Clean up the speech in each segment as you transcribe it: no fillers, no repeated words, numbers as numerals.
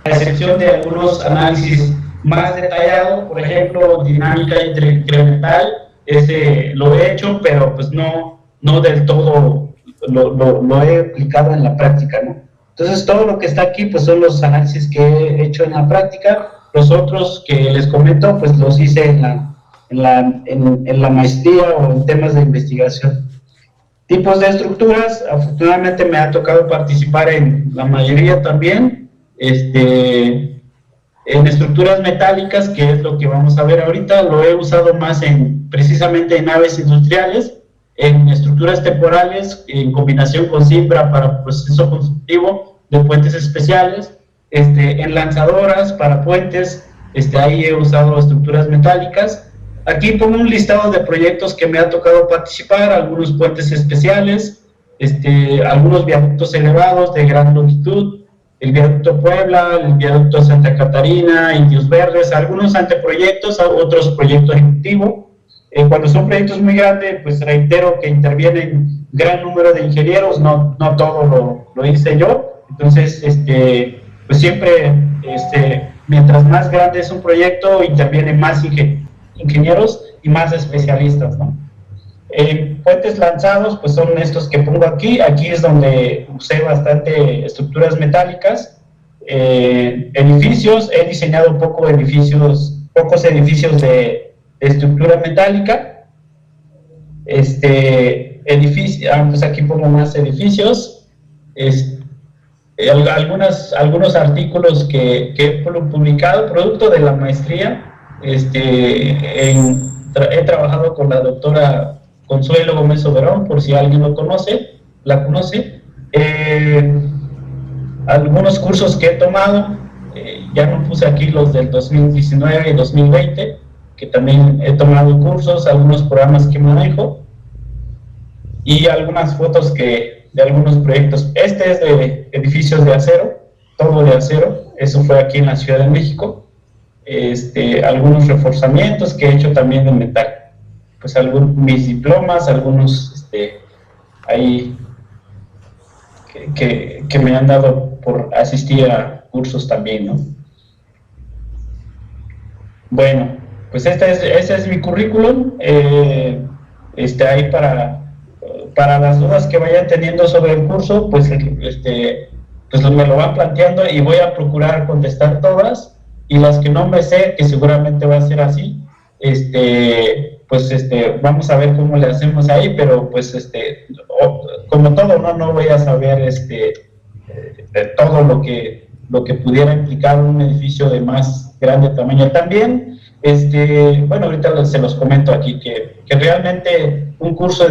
a excepción de algunos análisis más detallados, por ejemplo, dinámica incremental, ese lo he hecho, pero pues no del todo lo he aplicado en la práctica, ¿no? Entonces, todo lo que está aquí, pues son los análisis que he hecho en la práctica. Los otros que les comento, pues los hice en la maestría o en temas de investigación. Tipos de estructuras, afortunadamente me ha tocado participar en la mayoría también, en estructuras metálicas, que es lo que vamos a ver ahorita. Lo he usado más precisamente en naves industriales, en estructuras temporales, en combinación con Simbra para proceso constructivo de puentes especiales, en lanzadoras para puentes, ahí he usado estructuras metálicas. Aquí pongo un listado de proyectos que me ha tocado participar, algunos puentes especiales, algunos viaductos elevados de gran longitud, el viaducto Puebla, el viaducto Santa Catarina, Indios Verdes, algunos anteproyectos, otros proyectos ejecutivos. Cuando son proyectos muy grandes, pues reitero que intervienen gran número de ingenieros, no todo lo hice yo. Entonces, pues siempre, mientras más grande es un proyecto, intervienen más ingenieros y más especialistas, ¿no? Puentes lanzados, pues son estos que pongo aquí. Aquí es donde usé bastante estructuras metálicas. Edificios, he diseñado pocos edificios de estructura metálica. Pues aquí pongo más edificios. Algunos artículos que he publicado, producto de la maestría. He trabajado con la doctora Consuelo Gómez Oberón, por si alguien la conoce. Algunos cursos que he tomado, ya no puse aquí los del 2019 y 2020, que también he tomado cursos, algunos programas que manejo, y algunas fotos de algunos proyectos. Este es de edificios de acero, todo de acero, eso fue aquí en la Ciudad de México. Algunos reforzamientos que he hecho también de metal, pues mis diplomas, algunos ahí que me han dado por asistir a cursos también, ¿no? Bueno, pues ese es mi currículum. Ahí para las dudas que vayan teniendo sobre el curso, pues me lo van planteando y voy a procurar contestar todas. Y las que no me sé, que seguramente va a ser así, vamos a ver cómo le hacemos ahí, pero pues como todo, no voy a saber todo lo que pudiera implicar un edificio de más grande tamaño. También, bueno, ahorita se los comento aquí, que realmente un curso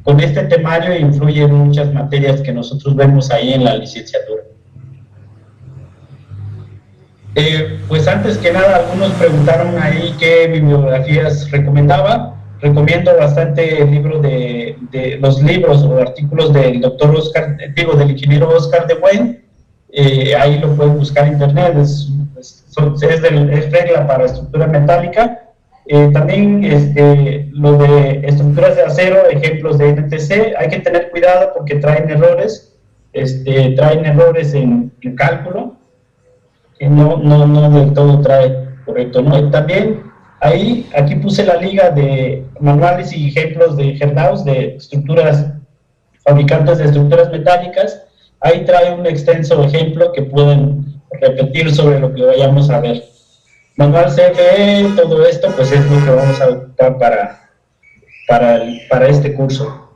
con este temario influye en muchas materias que nosotros vemos ahí en la licenciatura. Pues antes que nada, algunos preguntaron ahí qué bibliografías recomendaba. Recomiendo bastante el libro los libros o artículos del del ingeniero Oscar de Buen. Ahí lo pueden buscar en internet, es regla para estructura metálica. También lo de estructuras de acero, ejemplos de NTC, hay que tener cuidado porque traen errores en cálculo, que no del todo trae correcto, ¿no? También aquí puse la liga de manuales y ejemplos de Hernaus, de fabricantes de estructuras metálicas. Ahí trae un extenso ejemplo que pueden repetir sobre lo que vayamos a ver. Manual CFE, todo esto, pues es lo que vamos a ocupar para este curso.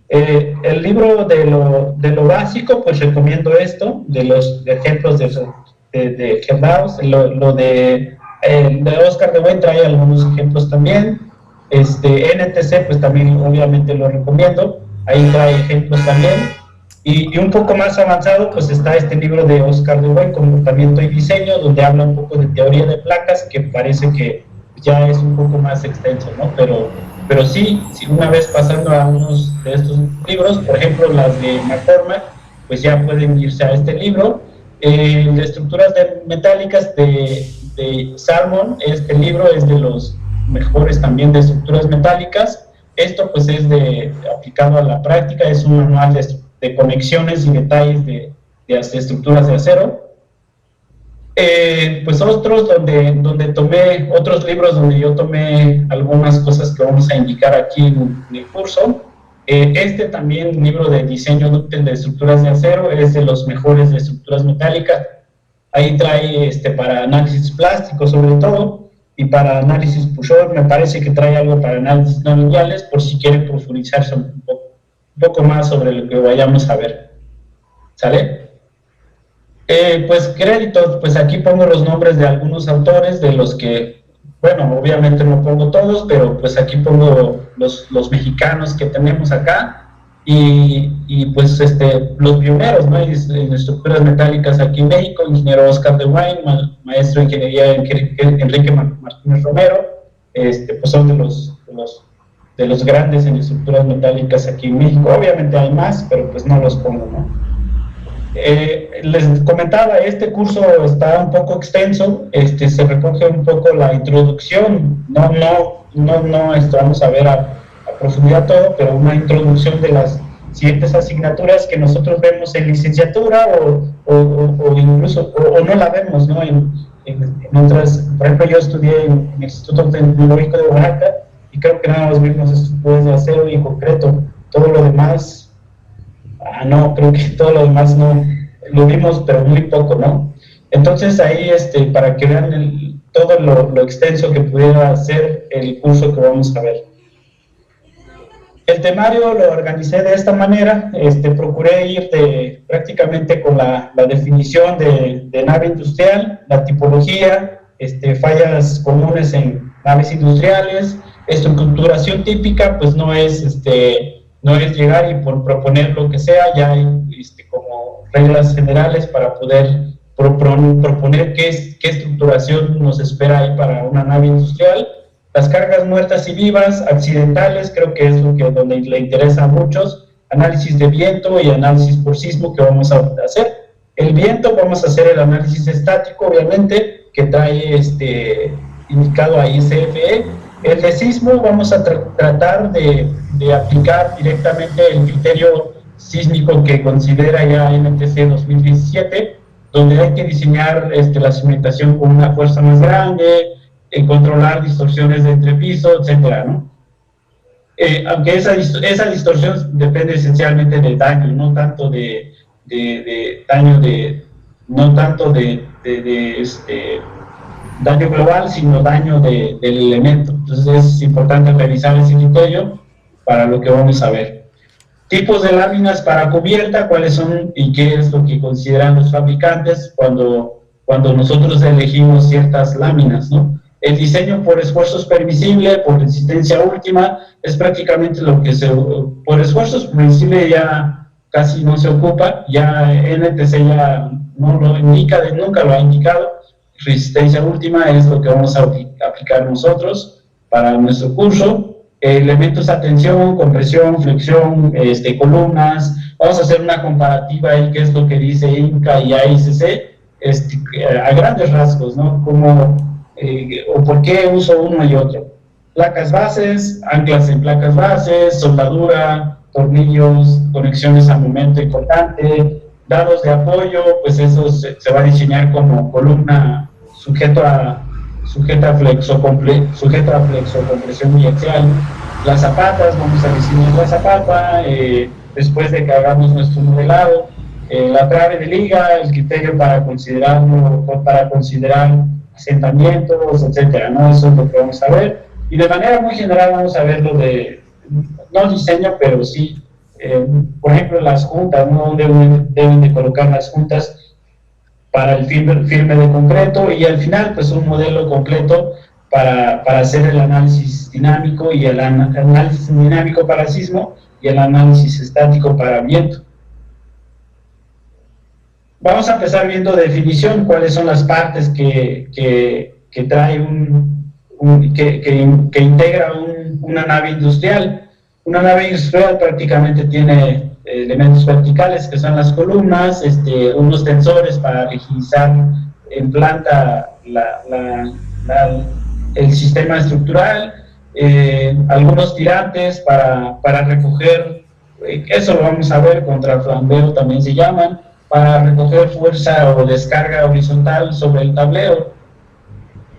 El libro de lo básico, pues recomiendo esto, de los ejemplos de Hernaus, de Oscar de Buen trae algunos ejemplos también. NTC, pues también obviamente lo recomiendo, ahí trae ejemplos también. Y un poco más avanzado, pues está este libro de Oscar de Buen, Comportamiento y Diseño, donde habla un poco de teoría de placas, que parece que ya es un poco más extenso, ¿no? Pero sí, una vez pasando a unos de estos libros, por ejemplo, las de McCormack, pues ya pueden irse a este libro. De estructuras metálicas de Salmon, este libro es de los mejores también de estructuras metálicas. Esto pues es aplicado a la práctica, es un manual de conexiones y detalles de estructuras de acero. Pues otros donde tomé, otros libros donde yo tomé algunas cosas que vamos a indicar aquí en el curso. Este también, libro de diseño dúctil de estructuras de acero, es de los mejores de estructuras metálicas. Ahí trae para análisis plástico sobre todo, y para análisis Push-Over me parece que trae algo para análisis no lineales, por si quieren profundizarse un poco más sobre lo que vayamos a ver. ¿Sale? Pues créditos, pues aquí pongo los nombres de algunos autores, de los que, bueno, obviamente no pongo todos, pero pues aquí pongo los mexicanos que tenemos acá, y pues los pioneros, ¿no? En estructuras metálicas aquí en México, ingeniero Oscar de Wine, maestro de ingeniería Enrique Martínez Romero, pues son de los grandes en estructuras metálicas aquí en México. Obviamente hay más, pero pues no los pongo, ¿no? Les comentaba, este curso está un poco extenso, se recoge un poco la introducción, no vamos a ver a profundidad todo, pero una introducción de las siguientes asignaturas que nosotros vemos en licenciatura o incluso no la vemos, ¿no? En otras, por ejemplo, yo estudié en el Instituto Tecnológico de Oaxaca y creo que nada más vimos estructuras de acero y en concreto, todo lo demás. No, creo que todo lo demás no lo vimos, pero muy poco, ¿no? Entonces ahí, para que vean todo lo extenso que pudiera ser el curso que vamos a ver. El temario lo organicé de esta manera, procuré ir prácticamente con la definición de nave industrial, la tipología, fallas comunes en naves industriales, estructuración típica, pues no es llegar y por proponer lo que sea, ya hay como reglas generales para poder proponer qué estructuración nos espera ahí para una nave industrial. Las cargas muertas y vivas, accidentales, creo que es donde le interesa a muchos, análisis de viento y análisis por sismo que vamos a hacer. El viento vamos a hacer el análisis estático, obviamente, que trae indicado ahí CFE. El de sismo vamos a tratar de aplicar directamente el criterio sísmico que considera ya NTC 2017, donde hay que diseñar la cimentación con una fuerza más grande, controlar distorsiones de entrepiso, etcétera, ¿no? Aunque esa distorsión depende esencialmente del daño, no tanto de daño global, sino daño del elemento. Entonces es importante revisar ese criterio para lo que vamos a ver. Tipos de láminas para cubierta, cuáles son y qué es lo que consideran los fabricantes cuando nosotros elegimos ciertas láminas, ¿no? El diseño por esfuerzos permisible, por resistencia última, es prácticamente lo que por esfuerzos permisible ya casi no se ocupa, ya NTC ya no lo indica, nunca lo ha indicado. Resistencia última es lo que vamos a aplicar nosotros para nuestro curso. Elementos a tensión, compresión, flexión, columnas. Vamos a hacer una comparativa ahí, que es lo que dice INCA y AICC, a grandes rasgos, ¿no? O por qué uso uno y otro. Placas bases, anclas en placas bases, soldadura, tornillos, conexiones a momento importante, dados de apoyo, pues eso se va a diseñar como columna sujeta a flexocompresión biaxial. Las zapatas, vamos a diseñar la zapata, después de que hagamos nuestro modelado. La trave de liga, el criterio para considerar asentamientos, etcétera, ¿no? Eso es lo que vamos a ver. Y de manera muy general vamos a ver lo de, no diseño, pero sí, por ejemplo, las juntas, ¿no? Deben de colocar las juntas para el firme de concreto, y al final pues un modelo completo para hacer el análisis dinámico, y el análisis dinámico para sismo y el análisis estático para viento. Vamos a empezar viendo definición, cuáles son las partes que trae que integra una nave industrial. Una nave industrial prácticamente tiene elementos verticales, que son las columnas, unos tensores para rigidizar en planta el sistema estructural, algunos tirantes para recoger, eso lo vamos a ver, contraflambeo también se llaman, para recoger fuerza o descarga horizontal sobre el tablero.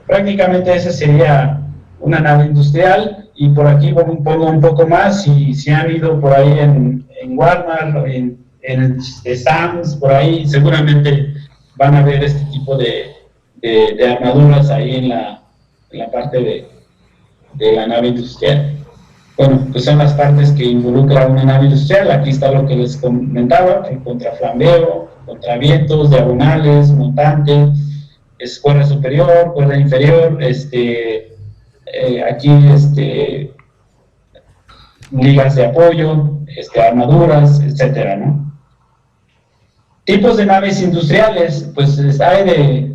Prácticamente esa sería una nave industrial, y por aquí pongo un poco más. Si han ido por ahí en Walmart o en Sam's, por ahí seguramente van a ver este tipo de armaduras ahí en la parte de la nave industrial. Bueno, pues son las partes que involucra una nave industrial. Aquí está lo que les comentaba: el contraflambeo, contravientos, diagonales, montante, cuerda superior, cuerda inferior, aquí ligas de apoyo, armaduras, etcétera, ¿no? Tipos de naves industriales, pues hay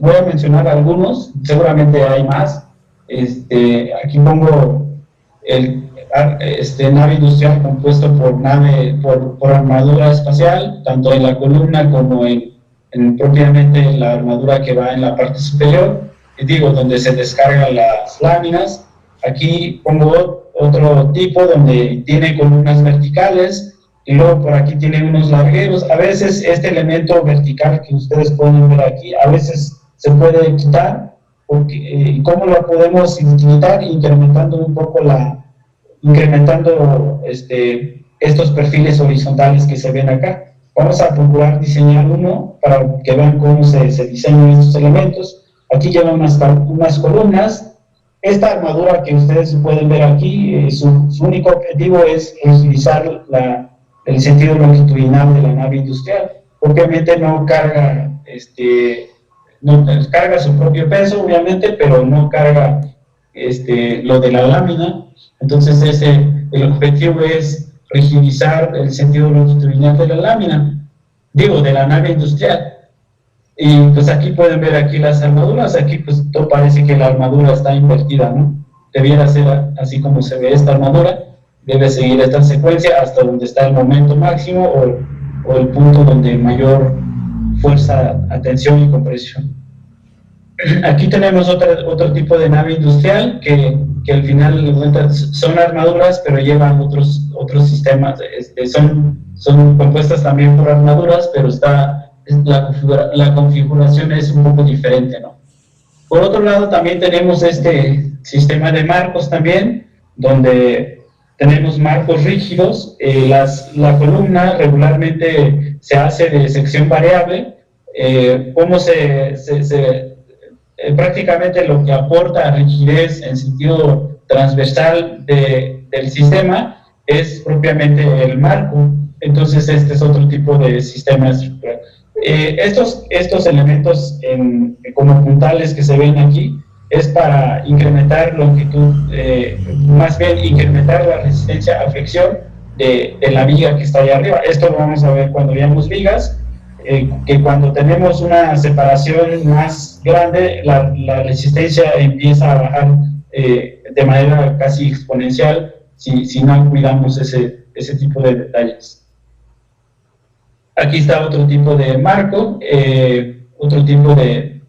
voy a mencionar algunos, seguramente hay más. Aquí pongo nave industrial compuesto por armadura espacial, tanto en la columna como en propiamente la armadura que va en la parte superior, donde se descargan las láminas. Aquí pongo otro tipo donde tiene columnas verticales, y luego por aquí tiene unos largueros. A veces este elemento vertical que ustedes pueden ver aquí, a veces se puede quitar. ¿Cómo lo podemos quitar? Incrementando un poco estos perfiles horizontales que se ven acá. Vamos a procurar diseñar uno para que vean cómo se diseñan estos elementos. Aquí llevan unas columnas. Esta armadura que ustedes pueden ver aquí, su único objetivo es utilizar el sentido longitudinal de la nave industrial. Obviamente no carga, no carga su propio peso, obviamente, pero no carga lo de la lámina. Entonces el objetivo es rigidizar el sentido longitudinal de la lámina, de la nave industrial. Y pues aquí pueden ver aquí las armaduras. Aquí pues todo parece que la armadura está invertida, ¿no? Debiera ser así como se ve esta armadura. Debe seguir esta secuencia hasta donde está el momento máximo o el punto donde mayor fuerza, tensión y compresión. Aquí tenemos otro tipo de nave industrial que al final son armaduras, pero llevan otros sistemas. Son compuestas también por armaduras, pero la configuración es un poco diferente, ¿no? Por otro lado, también tenemos este sistema de marcos también, donde tenemos marcos rígidos. La columna regularmente se hace de sección variable. Prácticamente lo que aporta rigidez en sentido transversal del sistema es propiamente el marco. Entonces este es otro tipo de sistema estructural. Estos elementos como puntales que se ven aquí es para incrementar longitud, más bien incrementar la resistencia a fricción de la viga que está allá arriba. Esto lo vamos a ver cuando veamos vigas, que cuando tenemos una separación más grande, la resistencia empieza a bajar de manera casi exponencial si no cuidamos ese tipo de detalles. Aquí está otro tipo de marco, otro tipo de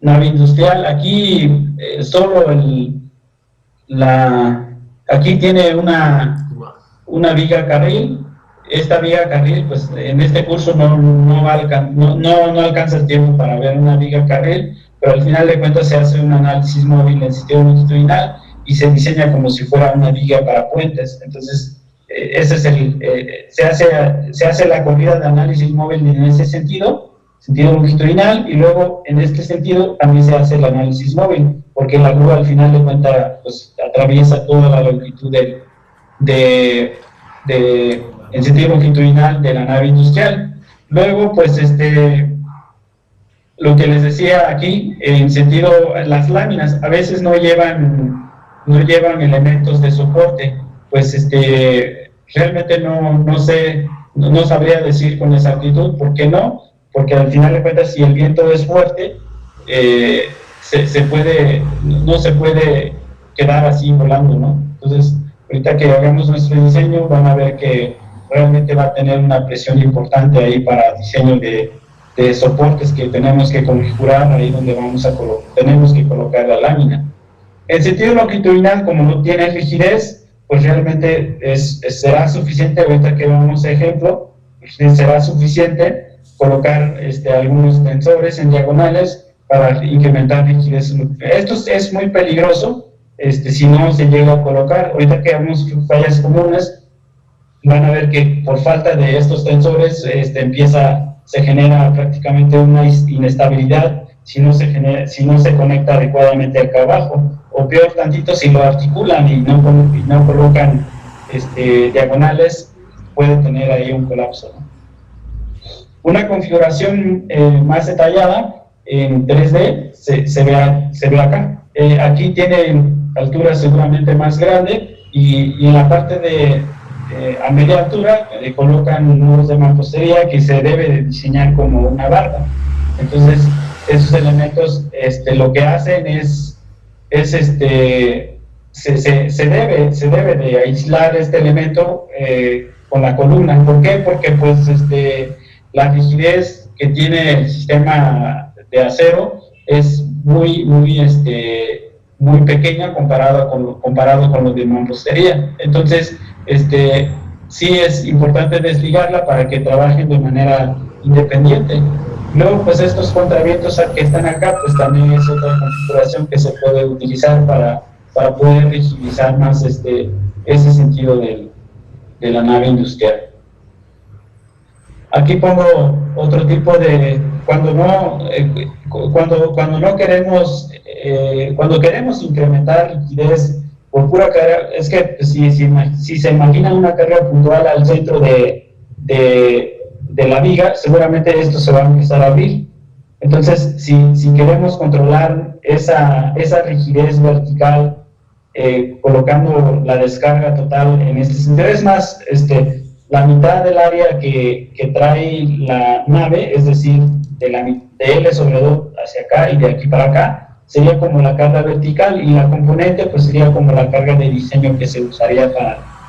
nave industrial. Aquí solo aquí tiene una viga carril. Esta viga carril, pues en este curso no alcanza el tiempo para ver una viga carril, pero al final de cuentas se hace un análisis móvil en sentido longitudinal y se diseña como si fuera una viga para puentes. Entonces ese es se hace la corrida de análisis móvil en ese sentido longitudinal, y luego en este sentido también se hace el análisis móvil, porque la grúa al final de cuentas pues atraviesa toda la longitud en sentido longitudinal de la nave industrial. Luego pues lo que les decía aquí, en sentido, las láminas a veces no llevan elementos de soporte. Pues realmente no sabría decir con exactitud por qué no, porque al final de cuentas si el viento es fuerte, no se puede quedar así volando, ¿no? Entonces ahorita que hagamos nuestro diseño van a ver que realmente va a tener una presión importante ahí para diseño de soportes que tenemos que configurar ahí donde tenemos que colocar la lámina. En sentido longitudinal, como no tiene rigidez, pues realmente será suficiente, ahorita que vamos a ejemplo, será suficiente colocar algunos tensores en diagonales para incrementar rigidez. Esto es muy peligroso si no se llega a colocar. Ahorita que vemos fallas comunes, van a ver que por falta de estos tensores se genera prácticamente una inestabilidad si no se conecta adecuadamente acá abajo, o peor tantito, si lo articulan y no colocan diagonales, puede tener ahí un colapso, ¿no? Una configuración más detallada en 3D se ve acá. Aquí tiene altura seguramente más grande y en la parte a media altura colocan nudos de mampostería que se debe de diseñar como una barda. Entonces, esos elementos lo que hacen se debe de aislar este elemento con la columna. ¿Por qué? Porque pues la rigidez que tiene el sistema de acero es muy pequeña comparado con los de mampostería. Entonces, sí es importante desligarla para que trabajen de manera independiente. Luego, pues estos contravientos que están acá, pues también es otra configuración que se puede utilizar para poder rigidizar más ese sentido de la nave industrial. Aquí pongo otro tipo de, cuando queremos incrementar liquidez por pura carga, es que si se imagina una carga puntual al centro de la viga, seguramente esto se va a empezar a abrir. Entonces, si queremos controlar esa rigidez vertical, colocando la descarga total en este sentido, es más, la mitad del área que trae la nave, es decir, de L sobre 2 hacia acá y de aquí para acá, sería como la carga vertical, y la componente pues sería como la carga de diseño que se usaría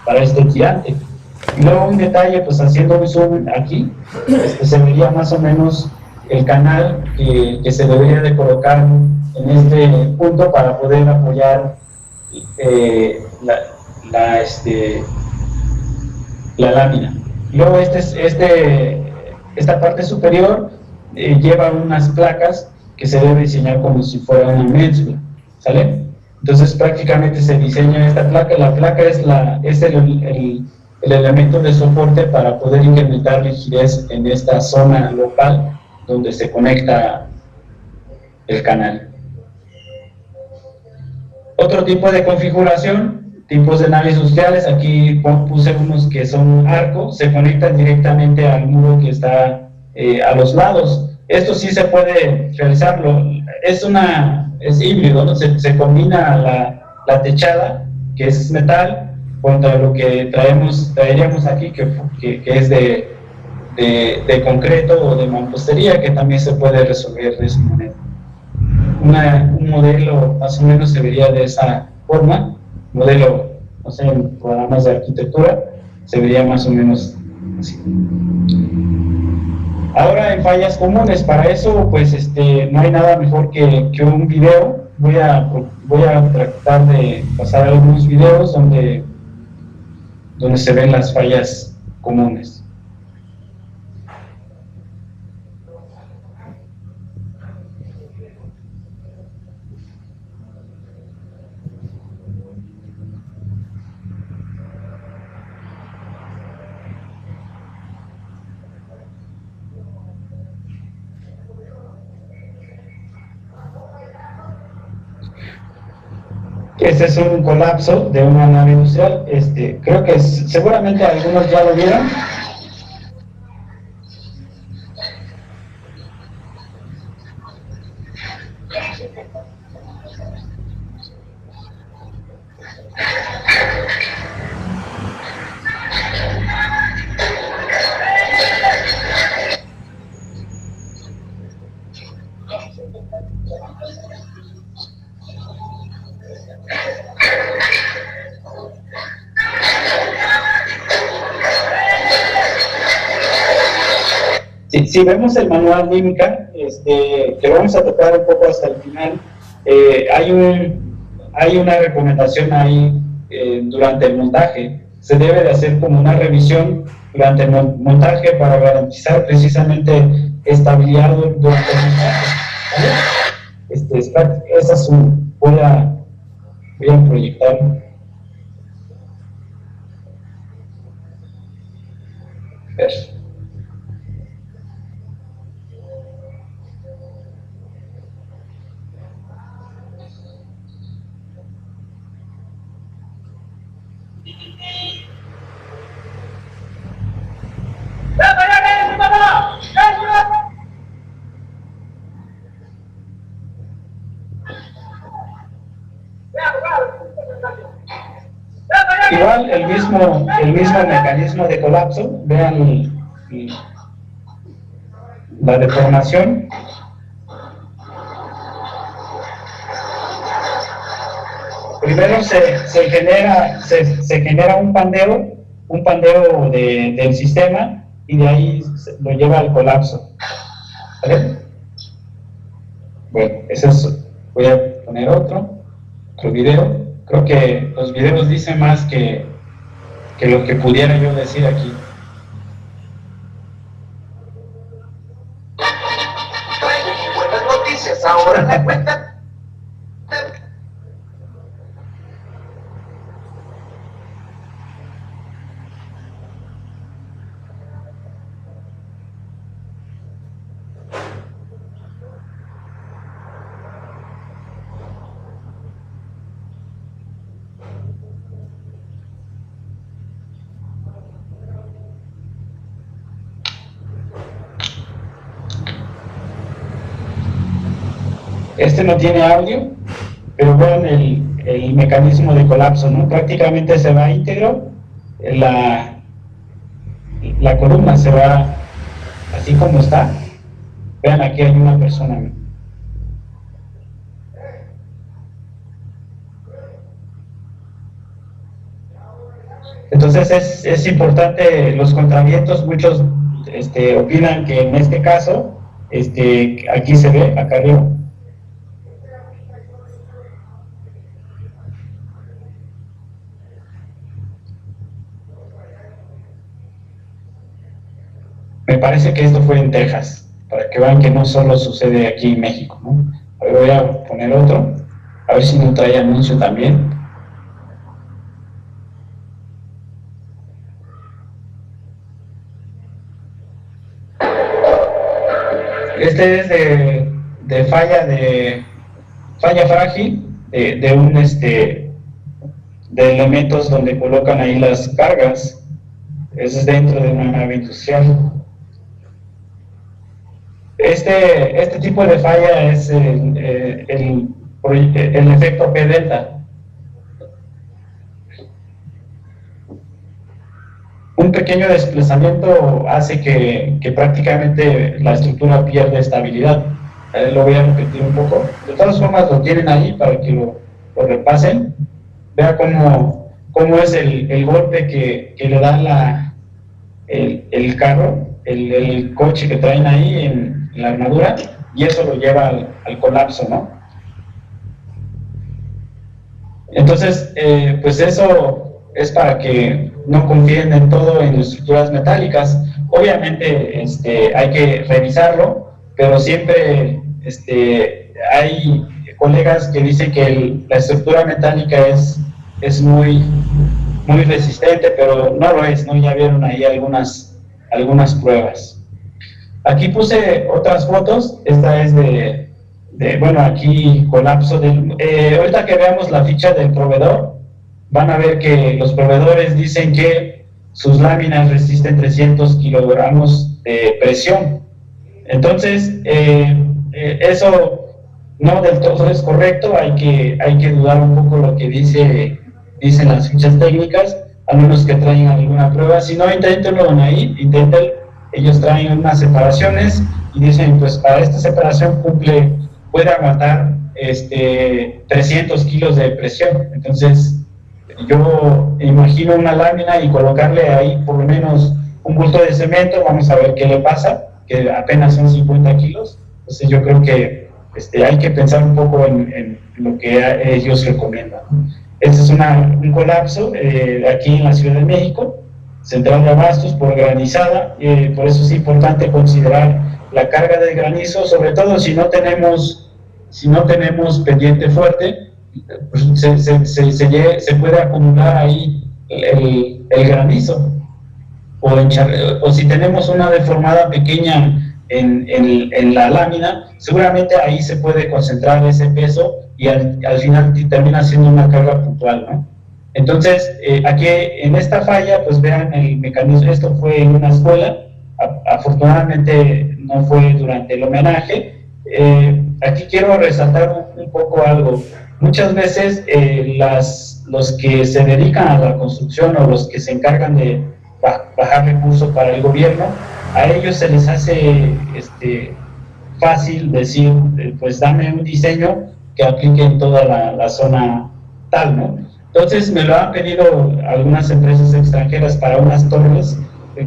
para este tirante. Y luego un detalle, pues haciendo un zoom aquí, se vería más o menos el canal que se debería de colocar en este punto para poder apoyar la lámina. Luego esta parte superior lleva unas placas que se debe diseñar como si fuera una médula, ¿sale? Entonces prácticamente se diseña esta placa. La placa es el elemento de soporte para poder incrementar rigidez en esta zona local donde se conecta el canal. Otro tipo de configuración, tipos de naves industriales. Aquí puse unos que son arcos, se conectan directamente al muro que está a los lados. Esto sí se puede realizarlo, es híbrido, ¿no? Se combina la techada, que es metal, contra lo que traeríamos aquí, que es de concreto o de mampostería, que también se puede resolver de esa manera. Un modelo más o menos se vería de esa forma, modelo, no sé, en programas de arquitectura, se vería más o menos así. Ahora, en fallas comunes, para eso pues no hay nada mejor que un video. Voy a tratar de pasar algunos videos donde se ven las fallas comunes. Este es un colapso de una nave industrial. Creo que seguramente algunos ya lo vieron. Si vemos el manual Mímica, que lo vamos a tocar un poco hasta el final, hay una recomendación ahí durante el montaje. Se debe de hacer como una revisión durante el montaje para garantizar precisamente estabilidad durante el montaje, ¿vale? Esa es voy a proyectar. Igual el mismo mecanismo de colapso, vean la deformación. Primero se genera un pandeo del sistema y de ahí lo lleva al colapso, ¿vale? Bueno, eso es, voy a poner otro video. Creo que los videos dicen más que lo que pudiera yo decir aquí. Buenas noticias, ahora te cuentan. Este no tiene audio, pero vean el mecanismo de colapso, ¿no? Prácticamente se va íntegro, la columna se va así como está. Vean, aquí hay una persona. Entonces es importante los contravientos. Muchos opinan que en este caso, aquí se ve, acá arriba, me parece que esto fue en Texas, para que vean que no solo sucede aquí en México, ¿no? A ver, voy a poner otro, a ver si no trae anuncio también. Este es de falla frágil, de elementos donde colocan ahí las cargas. Eso es dentro de una nave industrial. Este tipo de falla es el efecto P-delta. Un pequeño desplazamiento hace que prácticamente la estructura pierde estabilidad. Lo voy a repetir un poco. De todas formas lo tienen ahí para que lo repasen. Vea cómo es el golpe que le da el carro, el coche que traen ahí en la armadura, y eso lo lleva al colapso, ¿no? Entonces, pues eso es para que no confíen en todo en estructuras metálicas. Obviamente hay que revisarlo, pero siempre hay colegas que dicen que la estructura metálica es muy resistente, pero no lo es, ¿no? Ya vieron ahí algunas pruebas. Aquí puse otras fotos. Esta es bueno, aquí colapso ahorita que veamos la ficha del proveedor, van a ver que los proveedores dicen que sus láminas resisten 300 kilogramos de presión. Entonces, eso no del todo es correcto. Hay que dudar un poco lo que dicen las fichas técnicas, a menos que traigan alguna prueba. Si no, inténtenlo ahí, ellos traen unas separaciones y dicen, pues para esta separación puede aguantar 300 kilos de presión. Entonces, yo imagino una lámina y colocarle ahí por lo menos un bulto de cemento, vamos a ver qué le pasa, que apenas son 50 kilos. Entonces yo creo que hay que pensar un poco en lo que ellos recomiendan. Este es un colapso aquí en la Ciudad de México, central de abastos por granizada, por eso es importante considerar la carga del granizo, sobre todo si no tenemos pendiente fuerte, pues se puede acumular ahí el granizo, o si tenemos una deformada pequeña en la lámina, seguramente ahí se puede concentrar ese peso y al final termina siendo una carga puntual, ¿no? Entonces, aquí en esta falla, pues vean el mecanismo. Esto fue en una escuela, afortunadamente no fue durante el homenaje. Aquí quiero resaltar un poco algo. Muchas veces los que se dedican a la construcción o los que se encargan de bajar recursos para el gobierno, a ellos se les hace fácil decir, pues dame un diseño que aplique en toda la zona tal, ¿no? Entonces me lo han pedido algunas empresas extranjeras para unas torres.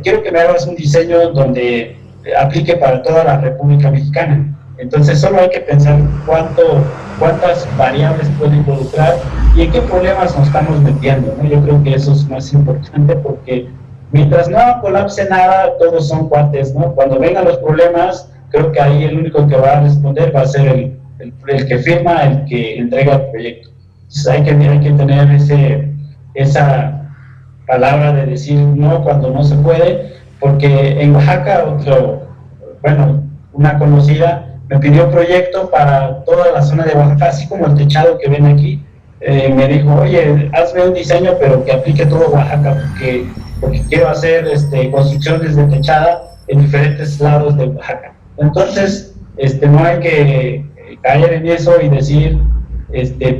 Quiero que me hagas un diseño donde aplique para toda la República Mexicana. Entonces solo hay que pensar cuántas variables puede involucrar y en qué problemas nos estamos metiendo, ¿no? Yo creo que eso es más importante, porque mientras no colapse nada, todos son cuates, ¿no? Cuando vengan los problemas, creo que ahí el único que va a responder va a ser el que firma, el que entrega el proyecto. Entonces hay que tener esa palabra de decir no cuando no se puede, porque en Oaxaca una conocida me pidió proyecto para toda la zona de Oaxaca, así como el techado que ven aquí. Me dijo, oye, hazme un diseño pero que aplique todo Oaxaca, porque quiero hacer construcciones de techada en diferentes lados de Oaxaca. Entonces, no hay que caer en eso y decir,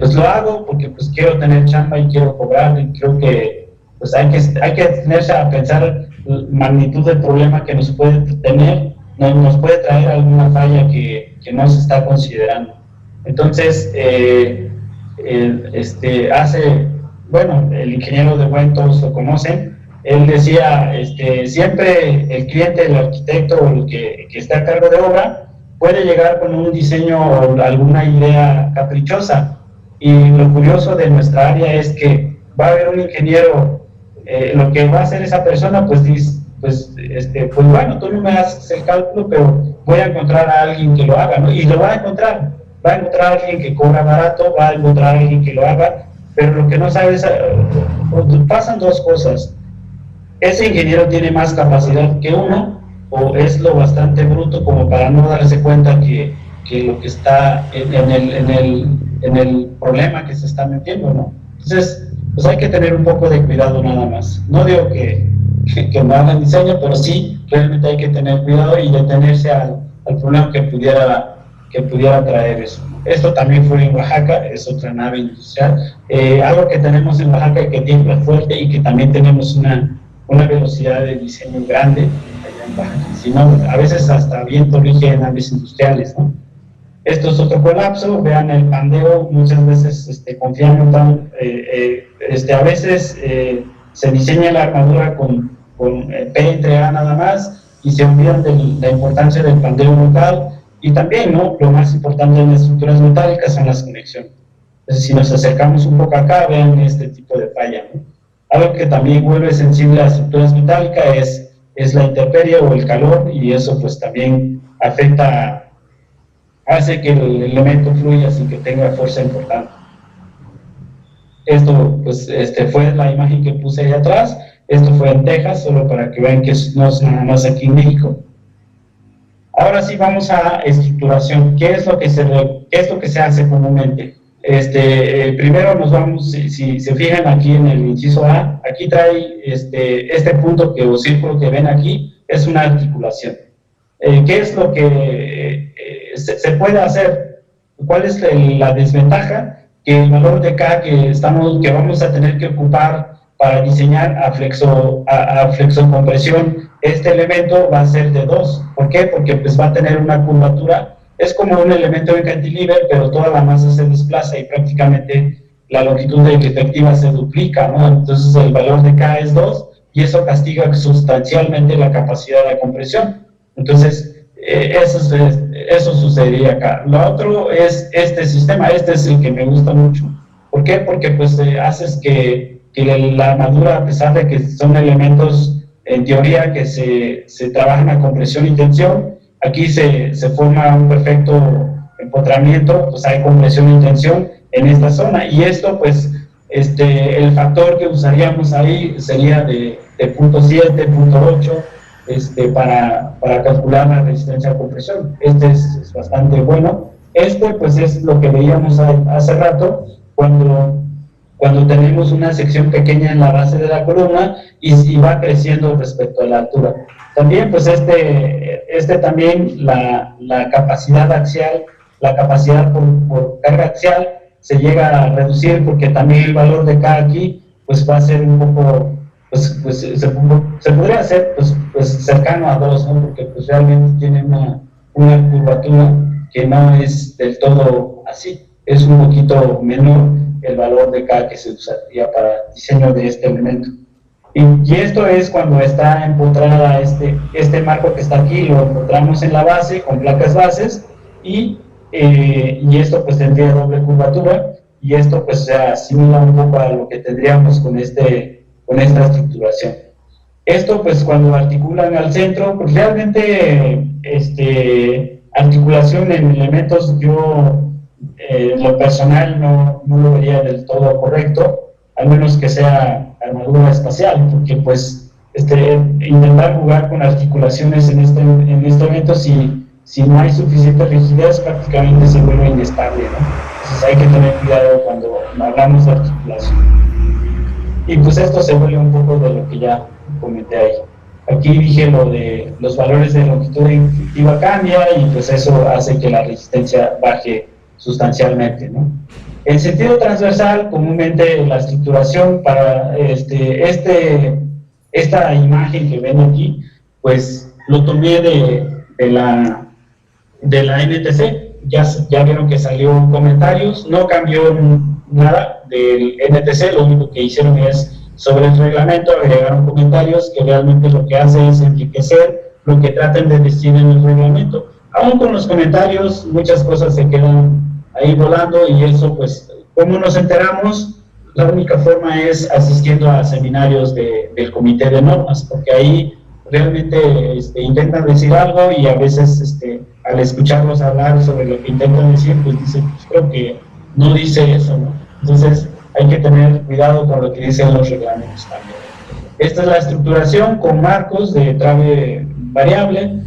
pues lo hago porque pues quiero tener chamba y quiero cobrar, y creo que pues hay que tenerse a pensar la magnitud del problema que nos puede tener, nos puede traer alguna falla que no se está considerando. Entonces, el ingeniero de Buen, todos lo conocen, él decía, siempre el cliente, el arquitecto o el que está a cargo de obra, puede llegar con un diseño o alguna idea caprichosa, y lo curioso de nuestra área es que va a haber un ingeniero, lo que va a hacer esa persona, pues bueno, tú no me haces el cálculo, pero voy a encontrar a alguien que lo haga, ¿no? Y lo va a encontrar a alguien que cobra barato, va a encontrar a alguien que lo haga, pero lo que no sabes, pasan dos cosas: ese ingeniero tiene más capacidad que uno, o es lo bastante bruto como para no darse cuenta que lo que está en el problema que se está metiendo, ¿no? Entonces, pues hay que tener un poco de cuidado nada más. No digo que no hagan diseño, pero sí, realmente hay que tener cuidado y detenerse al problema que pudiera traer eso. Esto también fue en Oaxaca, es otra nave industrial. Algo que tenemos en Oaxaca y que tiembla fuerte y que también tenemos una velocidad de diseño grande allá en Oaxaca. Si no, a veces hasta viento rige en naves industriales, ¿no? Esto es otro colapso. Vean el pandeo, muchas veces confiamos a veces se diseña la armadura con P entre A nada más y se olvidan de la importancia del pandeo local, y también, ¿no?, lo más importante en las estructuras metálicas son las conexiones. Entonces, si nos acercamos un poco acá, vean este tipo de falla, ¿no? Algo que también vuelve sensible a las estructuras metálicas es la intemperie o el calor, y eso pues también hace que el elemento fluya sin que tenga fuerza importante. Esto pues fue la imagen que puse ahí atrás. Esto fue en Texas, solo para que vean que no es nada más aquí en México. Ahora sí vamos a estructuración. ¿Qué es lo que se hace comúnmente? Primero nos vamos, si se fijan aquí en el inciso A, aquí trae este punto o círculo que ven aquí, es una articulación. ¿Qué es lo que se puede hacer? ¿Cuál es la desventaja? Que el valor de K que vamos a tener que ocupar para diseñar a flexocompresión este elemento va a ser de 2. ¿Por qué? Porque pues va a tener una curvatura. Es como un elemento de cantilever, pero toda la masa se desplaza y prácticamente la longitud efectiva se duplica, ¿no? Entonces el valor de K es 2 y eso castiga sustancialmente la capacidad de compresión. Entonces eso sucedería acá. Lo otro es este sistema. Este es el que me gusta mucho, ¿Por qué? Porque pues haces que la armadura, a pesar de que son elementos en teoría que se trabajan a compresión y tensión, aquí se forma un perfecto empotramiento, pues hay compresión y tensión en esta zona, y esto pues el factor que usaríamos ahí sería de 0.7, 0.8 para calcular la resistencia a compresión. Es bastante bueno. Pues es lo que veíamos hace rato, cuando tenemos una sección pequeña en la base de la columna y va creciendo respecto a la altura. También pues también la capacidad axial, la capacidad por carga axial se llega a reducir, porque también el valor de K aquí pues va a ser un poco, pues se podría hacer pues cercano a 2, ¿no? Porque pues realmente tiene una curvatura que no es del todo así, es un poquito menor el valor de K que se usaría para diseño de este elemento. Y esto es cuando está empotrada este marco que está aquí, lo encontramos en la base con placas bases, y esto pues tendría doble curvatura, y esto pues se asimila un poco a lo que tendríamos con esta estructuración. Esto pues cuando articulan al centro, pues realmente articulación en elementos, yo en lo personal no lo vería del todo correcto, al menos que sea armadura espacial, porque pues intentar jugar con articulaciones en este evento, si no hay suficiente rigidez, prácticamente se vuelve inestable, ¿no? Entonces hay que tener cuidado cuando hablamos de articulación. Y pues esto se vuelve un poco de lo que ya comenté ahí. Aquí dije lo de los valores de longitud efectiva cambia, y pues eso hace que la resistencia baje sustancialmente, ¿no? En sentido transversal, comúnmente la estructuración para esta imagen que ven aquí, pues lo tomé de la NTC. Ya vieron que salió comentarios, no cambió nada del NTC, lo único que hicieron es sobre el reglamento agregaron comentarios que realmente lo que hace es enriquecer lo que traten de decir en el reglamento. Aún con los comentarios, muchas cosas se quedan ahí volando, y eso pues, ¿cómo nos enteramos? La única forma es asistiendo a seminarios del comité de normas, porque ahí realmente intentan decir algo, y a veces al escucharlos hablar sobre lo que intentan decir, pues dicen, pues creo que no dice eso, ¿no? Entonces hay que tener cuidado con lo que dicen los reglamentos también. Esta es la estructuración con marcos de trave variable,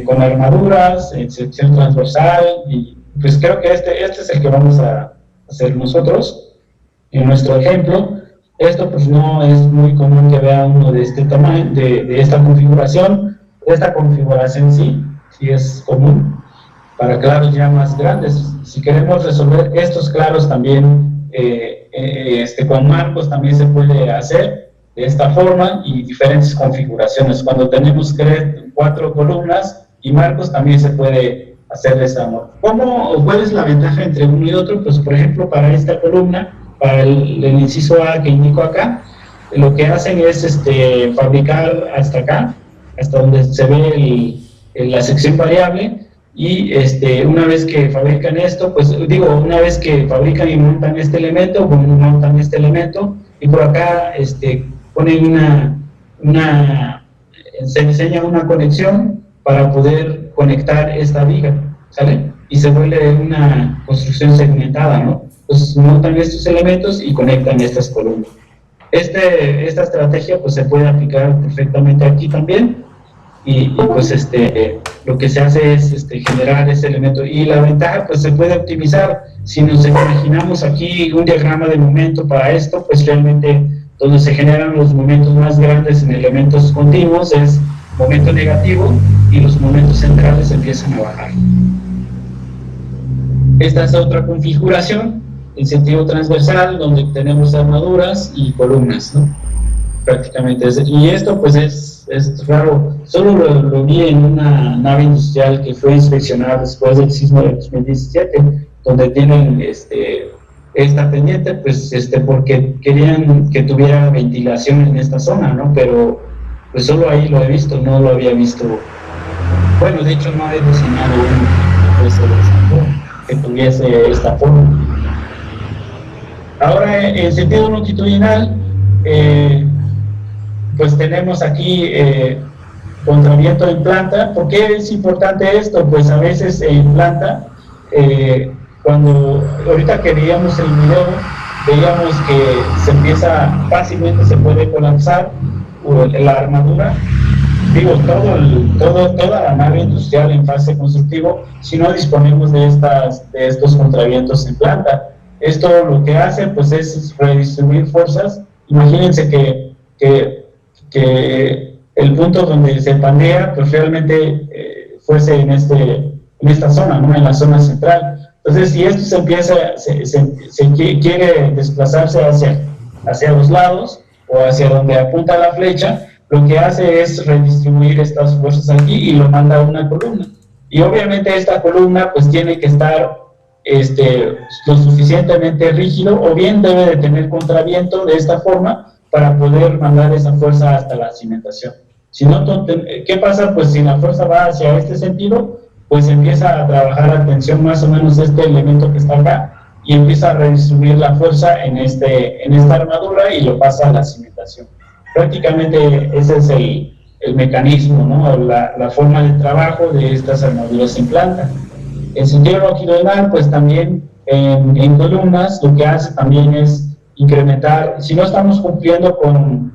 con armaduras, en sección transversal, y pues creo que este es el que vamos a hacer nosotros en nuestro ejemplo. Esto pues no es muy común que vea uno de este tamaño, de esta configuración. Esta configuración sí es común para claros ya más grandes. Si queremos resolver estos claros también con marcos, también se puede hacer de esta forma, y diferentes configuraciones. Cuando tenemos 4 columnas y marcos, también se puede hacer de esta forma. ¿Cuál es la ventaja entre uno y otro? Pues por ejemplo, para esta columna, para el inciso A que indico acá, lo que hacen es fabricar hasta acá, hasta donde se ve la sección variable, y una vez que fabrican esto, pues digo, una vez que fabrican y montan este elemento, montan este elemento, y por acá ponen se diseña una conexión para poder conectar esta viga, ¿sale? Y se vuelve una construcción segmentada, ¿no? Entonces montan estos elementos y conectan estas columnas. Esta estrategia pues se puede aplicar perfectamente aquí también, y pues lo que se hace es generar ese elemento, y la ventaja pues se puede optimizar. Si nos imaginamos aquí un diagrama de momento para esto, pues realmente donde se generan los momentos más grandes en elementos continuos es momento negativo, y los momentos centrales empiezan a bajar. Esta es otra configuración en sentido transversal, donde tenemos armaduras y columnas, ¿no? Prácticamente y esto pues es raro, solo lo vi en una nave industrial que fue inspeccionada después del sismo de 2017, donde tienen esta pendiente, pues porque querían que tuviera ventilación en esta zona, ¿no? Pero pues solo ahí lo he visto, no lo había visto. Bueno, de hecho no he diseñado uno que tuviese esta forma. Ahora, en sentido longitudinal, pues tenemos aquí contraviento en planta. ¿Por qué es importante esto? Pues a veces en planta, cuando ahorita que veíamos el video, veíamos que se empieza, fácilmente se puede colapsar la armadura, digo, toda la nave industrial en fase constructivo, si no disponemos de estos contravientos en planta. Esto lo que hace, pues, es redistribuir fuerzas. Imagínense que el punto donde se pandea, pues realmente fuese en esta zona, ¿no? En la zona central. Entonces, si esto se quiere desplazarse hacia los lados o hacia donde apunta la flecha, lo que hace es redistribuir estas fuerzas aquí y lo manda a una columna. Y obviamente esta columna pues tiene que estar lo suficientemente rígido, o bien debe de tener contraviento de esta forma para poder mandar esa fuerza hasta la cimentación. Si no, ¿qué pasa? Pues si la fuerza va hacia este sentido, pues empieza a trabajar a tensión más o menos este elemento que está acá, y empieza a redistribuir la fuerza en esta armadura y lo pasa a la cimentación. Prácticamente ese es el mecanismo, ¿no? La forma de trabajo de estas armaduras en planta. En sentido longitudinal, pues también en columnas, lo que hace también es incrementar, si no estamos cumpliendo con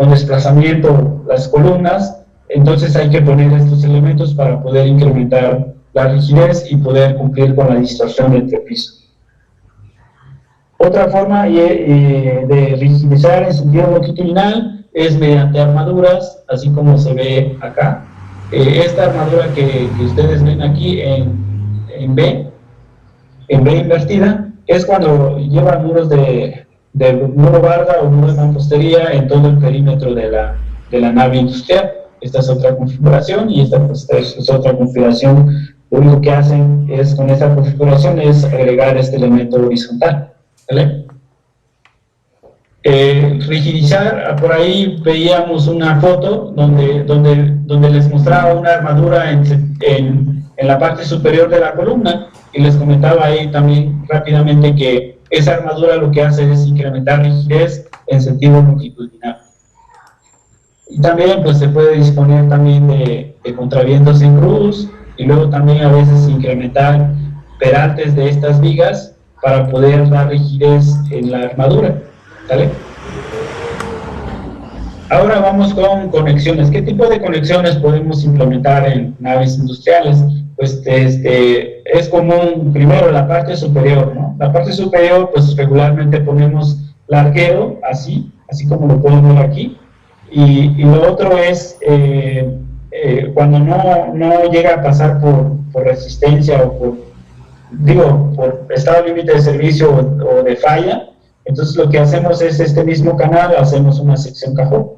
desplazamiento las columnas, entonces hay que poner estos elementos para poder incrementar la rigidez y poder cumplir con la distorsión entre piso. Otra forma de rigidizar en sentido longitudinal es mediante armaduras, así como se ve acá. Esta armadura que ustedes ven aquí en B invertida, es cuando lleva muros de muro barda o muro de mampostería en todo el perímetro de la nave industrial. Esta es otra configuración, y esta pues, es otra configuración. Lo único que hacen es, con esta configuración, es agregar este elemento horizontal. ¿Vale? Rigidizar, por ahí veíamos una foto donde les mostraba una armadura en la parte superior de la columna, y les comentaba ahí también rápidamente que esa armadura lo que hace es incrementar rigidez en sentido longitudinal. Y también pues se puede disponer también de contravientos en cruz, y luego también a veces incrementar peraltes de estas vigas para poder dar rigidez en la armadura. ¿Vale? Ahora vamos con conexiones. ¿Qué tipo de conexiones podemos implementar en naves industriales? Pues es común, primero, la parte superior, ¿no? La parte superior, pues regularmente ponemos larguero, así como lo pueden ver aquí, y lo otro es cuando no llega a pasar por resistencia o por estado límite de servicio o de falla. Entonces lo que hacemos es este mismo canal, hacemos una sección cajón.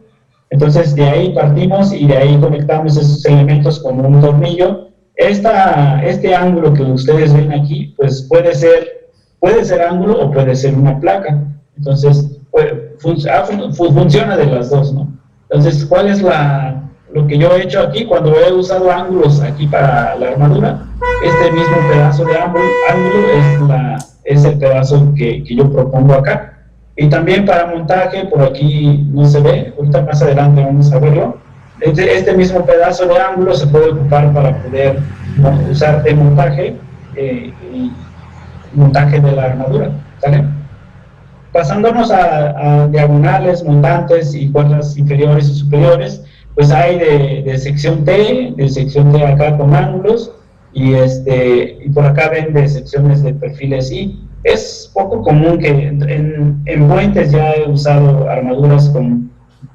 Entonces de ahí partimos y de ahí conectamos esos elementos con un tornillo. Este ángulo que ustedes ven aquí, pues puede ser ángulo o puede ser una placa. Entonces funciona de las dos, ¿no? Entonces, ¿cuál es lo que yo he hecho aquí cuando he usado ángulos aquí para la armadura? Este mismo pedazo de ángulo es el pedazo que yo propongo acá. Y también para montaje, por aquí no se ve, ahorita más adelante vamos a verlo. Este mismo pedazo de ángulo se puede ocupar para poder usar de montaje y montaje de la armadura, ¿vale? Pasándonos a diagonales, montantes y cuerdas inferiores y superiores, pues hay de sección T, acá con ángulos, y por acá ven de secciones de perfiles I. Es poco común que en puentes ya he usado armaduras con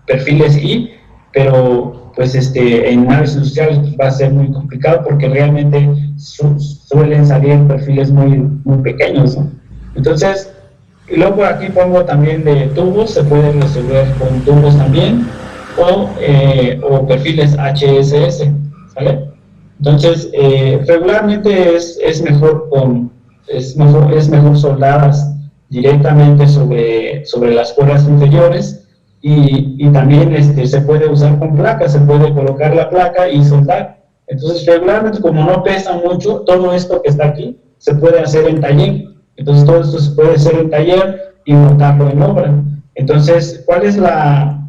perfiles I, pero pues en naves industriales pues, va a ser muy complicado porque realmente suelen salir perfiles muy pequeños, ¿no? Entonces, y luego por aquí pongo también de tubos, se pueden resolver con tubos también, o perfiles HSS, ¿vale? Entonces, regularmente es mejor soldadas directamente sobre las cuerdas inferiores, y también se puede usar con placa, se puede colocar la placa y soldar. Entonces, regularmente, como no pesa mucho, todo esto que está aquí se puede hacer en taller. Entonces, todo esto se puede hacer en taller, y montarlo en obra. Entonces, ¿cuál es la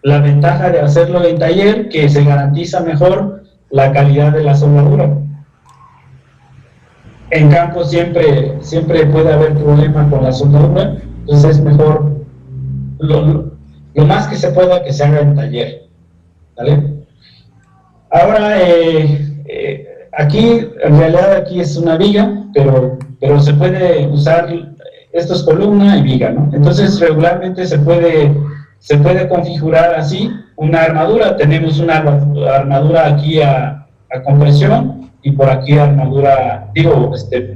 ventaja de hacerlo en taller? Que se garantiza mejor la calidad de la soldadura. En campo siempre puede haber problema con la soldadura, entonces es mejor lo más que se pueda que se haga en taller, ¿vale? Ahora, aquí, en realidad aquí es una viga, pero se puede usar, esto es columna y viga, ¿no? Entonces regularmente se puede configurar así una armadura. Tenemos una armadura aquí a compresión, y por aquí armadura,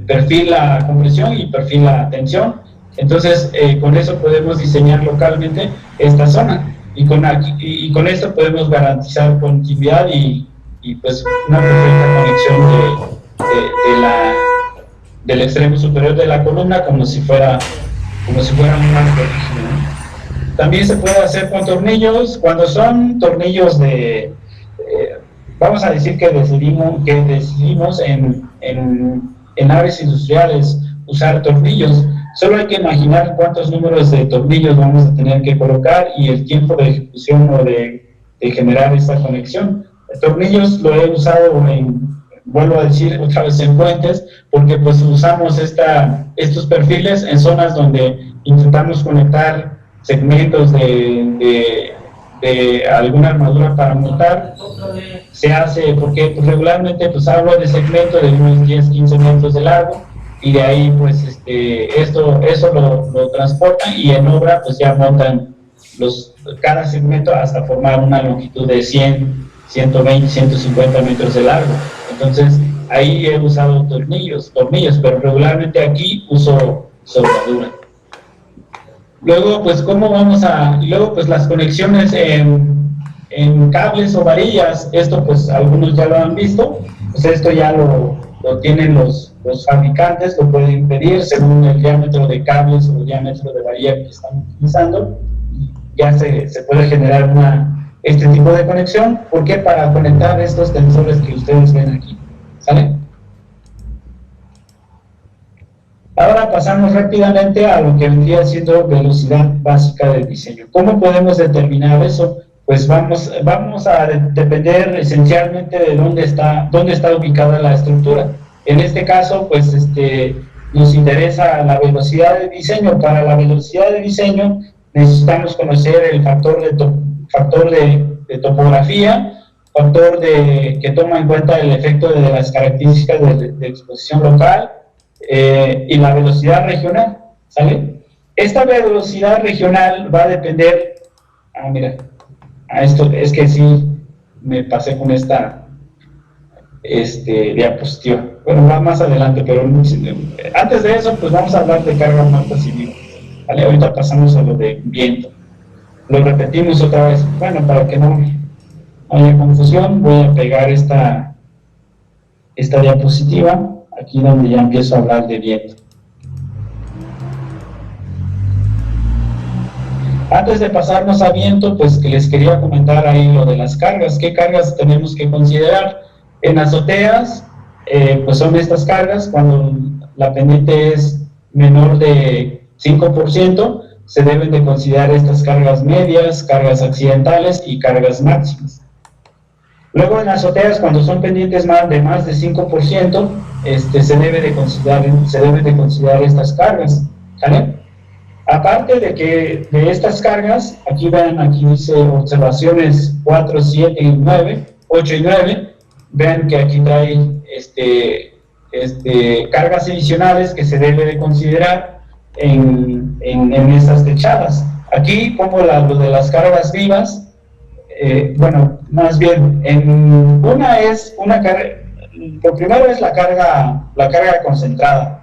perfil a compresión y perfil a tensión. Entonces con eso podemos diseñar localmente esta zona, y con esto podemos garantizar continuidad y pues una perfecta conexión del extremo superior de la columna, como si fuera un marco rígido, ¿no? También se puede hacer con tornillos. Cuando son tornillos vamos a decir que decidimos en naves industriales usar tornillos. Solo hay que imaginar cuántos números de tornillos vamos a tener que colocar y el tiempo de ejecución o de generar esta conexión. Tornillos lo he usado vuelvo a decir otra vez, en puentes, porque pues usamos estos perfiles en zonas donde intentamos conectar segmentos de alguna armadura para montar. Se hace porque pues, regularmente pues hablo de segmento de unos 10-15 metros de largo, y de ahí pues eso lo transportan, y en obra pues ya montan cada segmento hasta formar una longitud de 100, 120, 150 metros de largo. Entonces ahí he usado tornillos, pero regularmente aquí uso soldadura. Luego pues luego pues las conexiones en cables o varillas, esto pues algunos ya lo han visto, pues esto ya lo tienen los fabricantes, lo pueden pedir según el diámetro de cables o el diámetro de varilla que están utilizando. Ya se puede generar este tipo de conexión. ¿Por qué? Para conectar estos tensores que ustedes ven aquí, ¿sale? Ahora pasamos rápidamente a lo que vendría siendo velocidad básica del diseño. ¿Cómo podemos determinar eso? Pues vamos a depender esencialmente de dónde está ubicada la estructura. En este caso, pues nos interesa la velocidad de diseño. Para la velocidad de diseño necesitamos conocer el factor de topografía, factor que toma en cuenta el efecto de las características de exposición local, y la velocidad regional, ¿sale? Esta velocidad regional va a depender, esto es que sí me pasé con esta diapositiva. Bueno, va más adelante, pero antes de eso, pues vamos a hablar de carga muerta civil, ¿vale? Ahorita pasamos a lo de viento. Lo repetimos otra vez. Bueno, para que no haya confusión, voy a pegar esta diapositiva aquí donde ya empiezo a hablar de viento. Antes de pasarnos a viento, pues que les quería comentar ahí lo de las cargas. ¿Qué cargas tenemos que considerar? En azoteas, pues son estas cargas. Cuando la pendiente es menor de 5%, se deben de considerar estas cargas medias, cargas accidentales y cargas máximas. Luego en azoteas, cuando son pendientes de más de 5%, se debe de considerar estas cargas, ¿vale? Aparte de estas cargas, aquí vean, aquí dice observaciones 4, 7 y 9, 8 y 9, vean que aquí trae cargas adicionales que se debe de considerar en estas techadas. Aquí pongo lo de las cargas vivas. Bueno, más bien, lo primero es la carga concentrada.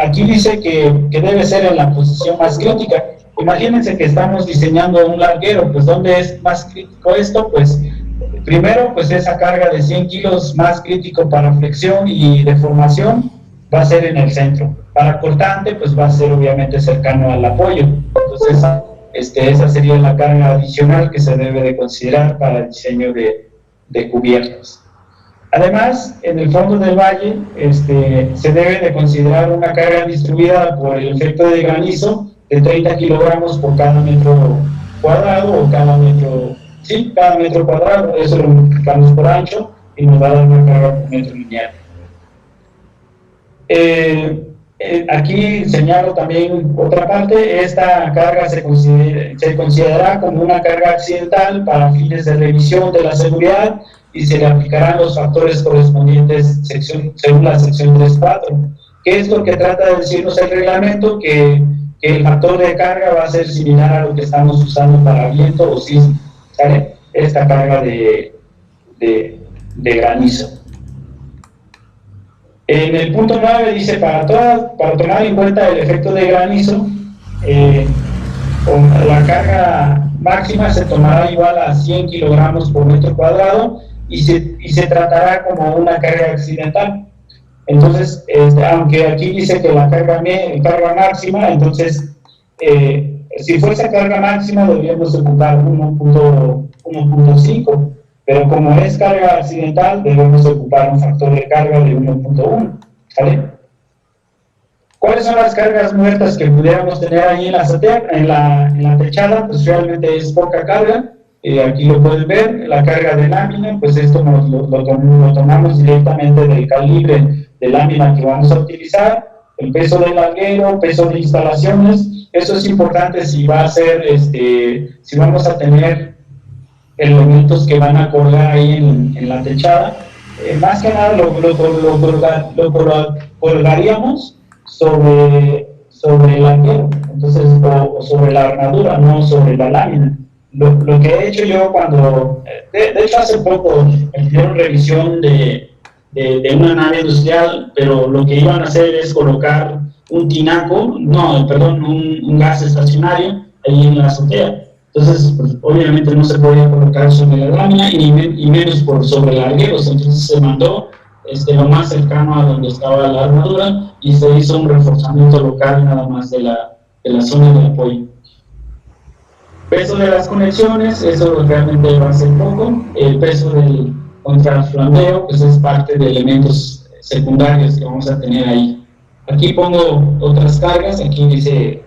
Aquí dice que debe ser en la posición más crítica. Imagínense que estamos diseñando un larguero, pues ¿dónde es más crítico esto? Pues primero, pues esa carga de 100 kilos más crítico para flexión y deformación va a ser en el centro. Para cortante, pues va a ser obviamente cercano al apoyo. Entonces, esa sería la carga adicional que se debe de considerar para el diseño de cubiertas. Además, en el fondo del valle se debe de considerar una carga distribuida por el efecto de granizo de 30 kilogramos por cada metro cuadrado o cada metro cuadrado. Eso lo multiplicamos por ancho y nos va a dar una carga por metro lineal. Aquí señalo también otra parte. Esta carga se considerará como una carga accidental para fines de revisión de la seguridad y se le aplicarán los factores correspondientes según la sección 3.4. ¿Qué es lo que trata de decirnos el reglamento? Que el factor de carga va a ser similar a lo que estamos usando para viento o sismo, ¿sale? Esta carga de granizo. En el punto 9 dice, para tomar en cuenta el efecto de granizo, la carga máxima se tomará igual a 100 kilogramos por metro cuadrado y se tratará como una carga accidental. Entonces, aunque aquí dice que la carga máxima, entonces, si fuese carga máxima deberíamos ocupar 1.5, pero como es carga accidental debemos ocupar un factor de carga de 1.1, ¿vale? ¿Cuáles son las cargas muertas que pudiéramos tener ahí en la techada? Pues realmente es poca carga. Aquí lo pueden ver, la carga de lámina, pues esto lo tomamos directamente del calibre de lámina que vamos a utilizar, el peso del larguero, peso de instalaciones. Eso es importante si va a ser, si vamos a tener elementos que van a colgar ahí en la techada. Más que nada lo colgaríamos sobre el larguero, entonces, o sobre la armadura, no sobre la lámina. Lo que he hecho yo cuando, de hecho hace poco me hicieron revisión de una nave industrial, pero lo que iban a hacer es colocar un gas estacionario ahí en la azotea. Entonces, pues, obviamente no se podía colocar sobre la lámina y menos sobre largueros. Entonces se mandó lo más cercano a donde estaba la armadura y se hizo un reforzamiento local nada más de la zona de apoyo. Peso de las conexiones, eso realmente va a ser poco. El peso del contraflandeo, pues es parte de elementos secundarios que vamos a tener ahí. Aquí pongo otras cargas. Aquí dice,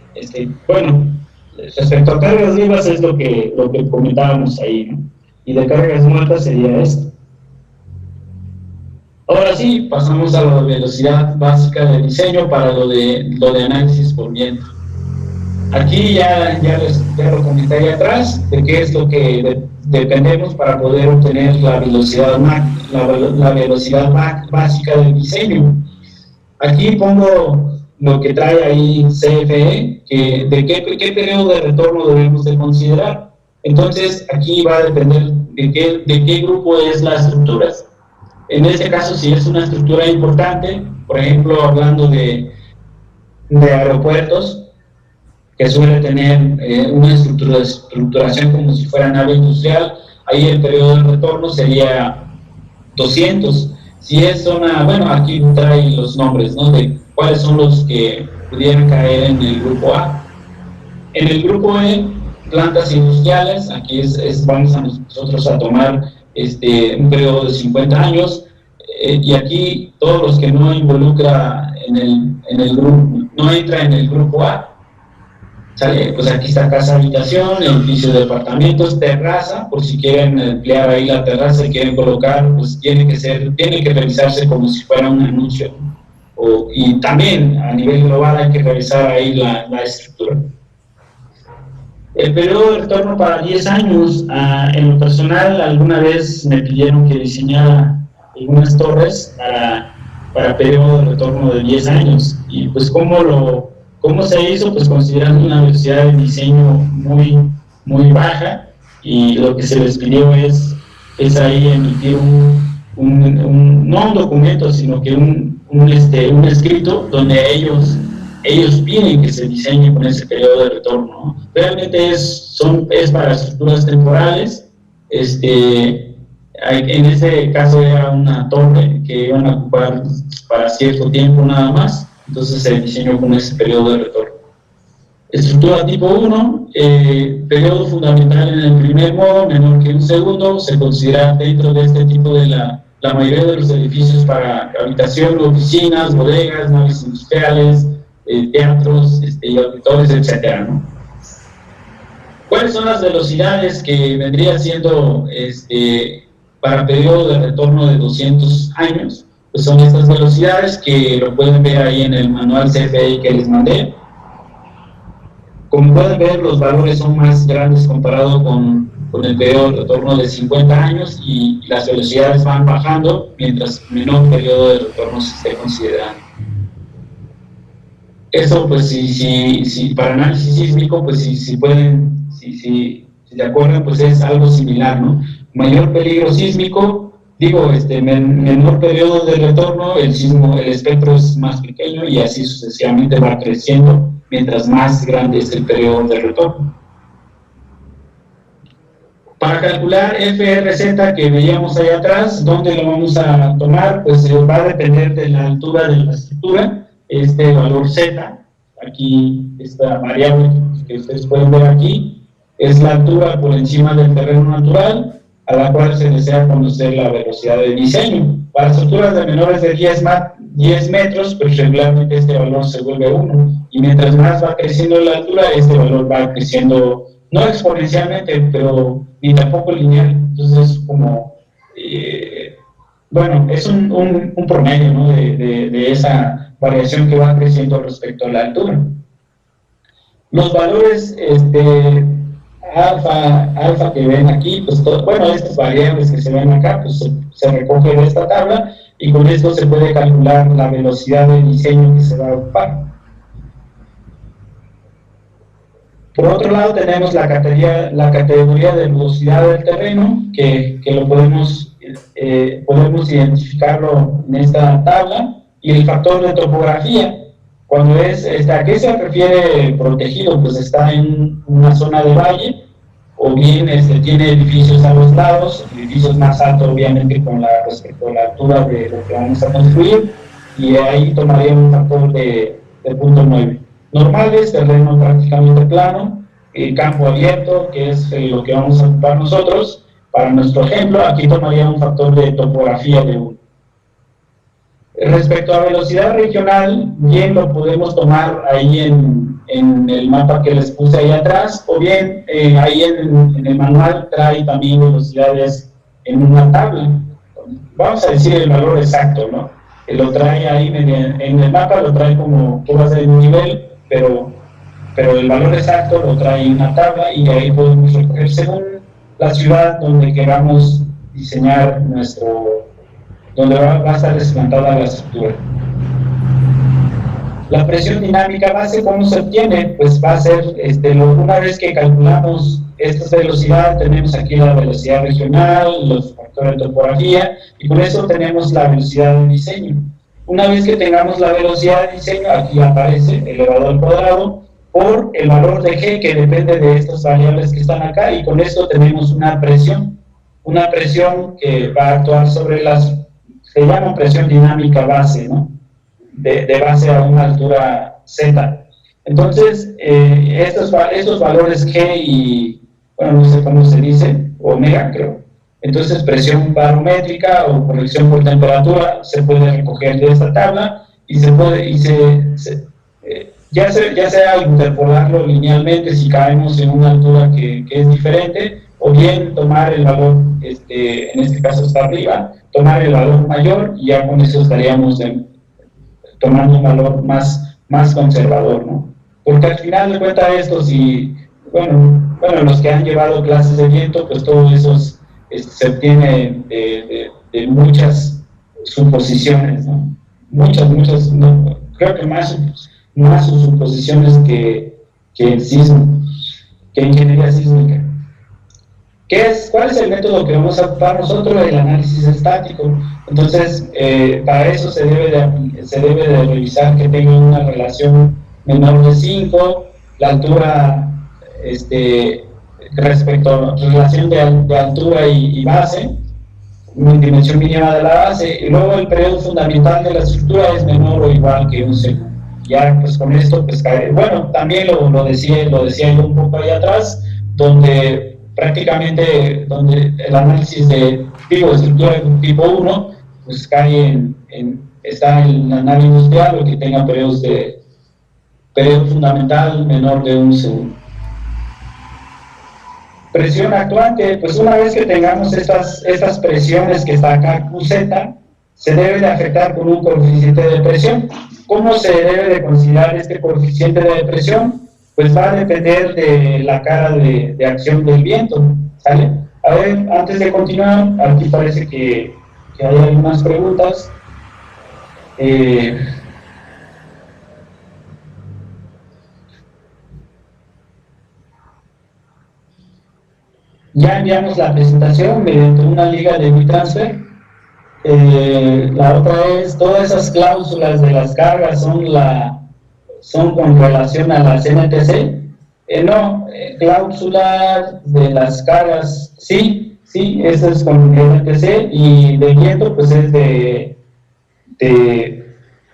respecto a cargas vivas es lo que comentábamos ahí, ¿no? Y de cargas muertas sería esto. Ahora sí, pasamos a la velocidad básica de diseño para lo de análisis por viento. Aquí ya lo comenté ahí atrás, de qué es lo que dependemos para poder obtener la velocidad básica del diseño. Aquí pongo lo que trae ahí CFE, de qué periodo de retorno debemos de considerar. Entonces, aquí va a depender de qué grupo es la estructura. En este caso, si es una estructura importante, por ejemplo, hablando de aeropuertos, que suele tener una estructuración como si fuera nave industrial, ahí el periodo de retorno sería 200. Si es zona, aquí trae los nombres, ¿no?, de cuáles son los que pudieran caer en el grupo A. En el grupo E, plantas industriales, aquí vamos a nosotros a tomar un periodo de 50 años, y aquí todos los que no involucra en el grupo, no entra en el grupo A, ¿sale? Pues aquí está casa habitación, edificio de departamentos, terraza, por si quieren emplear ahí la terraza y quieren colocar, pues tiene que revisarse como si fuera un anuncio. Y también a nivel global hay que revisar ahí la estructura. El periodo de retorno para 10 años, en lo personal, alguna vez me pidieron que diseñara algunas torres para periodo de retorno de 10 años. Y pues, ¿cómo se hizo? Pues considerando una velocidad de diseño muy, muy baja, y lo que se les pidió es ahí emitir no un documento, sino que un escrito donde ellos piden que se diseñe con ese periodo de retorno, ¿no? Realmente es para estructuras temporales. En este caso era una torre que iban a ocupar para cierto tiempo nada más, entonces se diseñó con ese periodo de retorno. Estructura tipo 1, periodo fundamental en el primer modo, menor que un segundo, se considera dentro de este tipo de la mayoría de los edificios para habitación, oficinas, bodegas, naves industriales, teatros y auditorios, etcétera, ¿no? ¿Cuáles son las velocidades que vendría siendo para periodo de retorno de 200 años? Pues son estas velocidades que lo pueden ver ahí en el manual CFI que les mandé. Como pueden ver, los valores son más grandes comparado con el periodo de retorno de 50 años y las velocidades van bajando mientras menor periodo de retorno se esté considerando. Eso, pues, si para análisis sísmico, pues, si se acuerdan, pues es algo similar, ¿no? Mayor peligro sísmico, menor periodo de retorno, el espectro es más pequeño y así sucesivamente va creciendo mientras más grande es el periodo de retorno. Para calcular FRZ que veíamos ahí atrás, ¿dónde lo vamos a tomar? Pues va a depender de la altura de la estructura, este valor Z, aquí esta variable que ustedes pueden ver aquí, es la altura por encima del terreno natural, a la cual se desea conocer la velocidad de diseño. Para estructuras de menores de 10 metros, pues regularmente este valor se vuelve 1, y mientras más va creciendo la altura, este valor va creciendo, no exponencialmente, pero ni tampoco lineal. Entonces es como, bueno, es un promedio, ¿no? de esa variación que va creciendo respecto a la altura. Los valores alfa que ven aquí, pues estas variables que se ven acá, pues se recoge de esta tabla y con esto se puede calcular la velocidad de diseño que se va a ocupar. Por otro lado tenemos la categoría de velocidad del terreno, que lo podemos identificarlo en esta tabla, y el factor de topografía. Cuando ¿a qué se refiere protegido? Pues está en una zona de valle, o bien tiene edificios a los lados, edificios más altos obviamente respecto a la altura de lo que vamos a construir, y ahí tomaría un factor de 0.9. Normales, terreno prácticamente plano, campo abierto, que es lo que vamos a ocupar nosotros. Para nuestro ejemplo, aquí tomaría un factor de topografía de 1. Respecto a velocidad regional, bien lo podemos tomar ahí en el mapa que les puse ahí atrás, o bien ahí en el manual trae también velocidades en una tabla. Vamos a decir el valor exacto, ¿no? Que lo trae ahí, en el mapa lo trae como tú vas a un nivel, pero el valor exacto lo trae en una tabla y ahí podemos recoger según la ciudad donde queramos diseñar donde va a estar desplantada la estructura. La presión dinámica base, ¿cómo se obtiene? Pues va a ser, una vez que calculamos esta velocidad, tenemos aquí la velocidad regional, los factores de topografía, y con eso tenemos la velocidad de diseño. Una vez que tengamos la velocidad de diseño, aquí aparece elevado al cuadrado, por el valor de G, que depende de estas variables que están acá, y con esto tenemos una presión que va a actuar sobre se llama presión dinámica base, ¿no? De base a una altura Z. Entonces, estos valores G y, bueno, no sé cómo se dice, omega creo. Entonces, presión barométrica o corrección por temperatura se puede recoger de esta tabla y ya sea interpolarlo linealmente si caemos en una altura que es diferente, o bien tomar el valor, en este caso está arriba, tomar el valor mayor y ya con eso estaríamos tomando un valor más conservador, ¿no? Porque al final de cuentas bueno, los que han llevado clases de viento, pues todo eso se obtiene de muchas suposiciones, ¿no? Muchas, no, creo que más suposiciones que ingeniería sísmica. ¿Cuál es el método que vamos a ocupar nosotros? El análisis estático. Entonces, para eso se debe de revisar que tenga una relación menor de 5, la altura, respecto a relación de altura y base, dimensión mínima de la base, y luego el periodo fundamental de la estructura es menor o igual que 1 segundo. Ya, pues con esto, pues, bueno, también lo decía yo un poco ahí atrás, donde prácticamente el análisis de estructura tipo 1, pues cae está en el análisis industrial o que tenga periodos de periodo fundamental menor de 1 segundo. Presión actuante, pues una vez que tengamos estas presiones que está acá, QZ, se debe de afectar con un coeficiente de presión. ¿Cómo se debe de considerar este coeficiente de presión? Pues va a depender de la cara de acción del viento, ¿sale? A ver, antes de continuar, aquí parece que hay algunas preguntas. Ya enviamos la presentación mediante una liga de WeTransfer. La otra es, todas esas cláusulas de las cargas son con relación a la CNTC. No, cláusulas de las cargas, sí, eso es con CNTC, y de viento, pues es de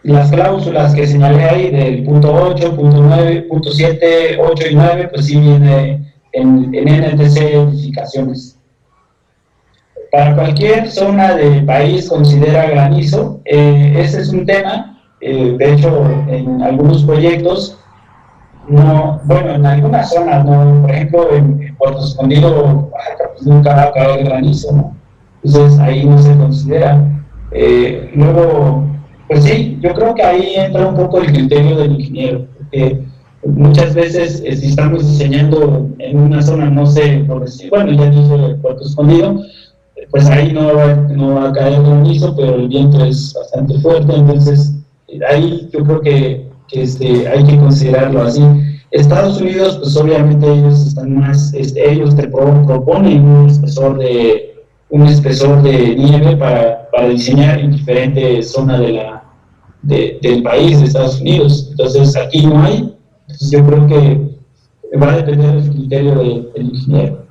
las cláusulas que señalé ahí, del punto 8, punto 9, punto 7, 8 y 9, pues sí viene en NTC edificaciones. Para cualquier zona del país considera granizo, ese es un tema, de hecho en algunos proyectos, no, bueno, en algunas zonas, no, por ejemplo en Puerto Escondido, Oaxaca, pues nunca va a caer granizo, ¿no? Entonces ahí no se considera. Luego, pues sí, yo creo que ahí entra un poco el criterio del ingeniero, porque muchas veces si estamos diseñando en una zona, no sé, por decir, bueno, ya dije Puerto Escondido, pues ahí no va a caer granizo, pero el viento es bastante fuerte, entonces ahí yo creo que hay que considerarlo así. Estados Unidos, pues obviamente ellos están más, ellos te proponen un espesor de nieve para diseñar en diferentes zonas del país, de Estados Unidos. Entonces aquí no hay, entonces yo creo que va a depender del criterio del ingeniero.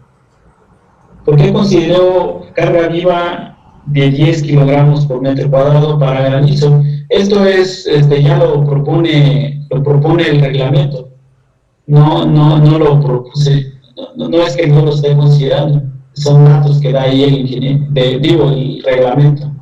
¿Por qué considero carga viva de 10 kilogramos por metro cuadrado para granizo? Esto es, ya lo propone el reglamento. No lo propuse, no es que no lo esté considerando, son datos que da ahí el ingeniero, el reglamento.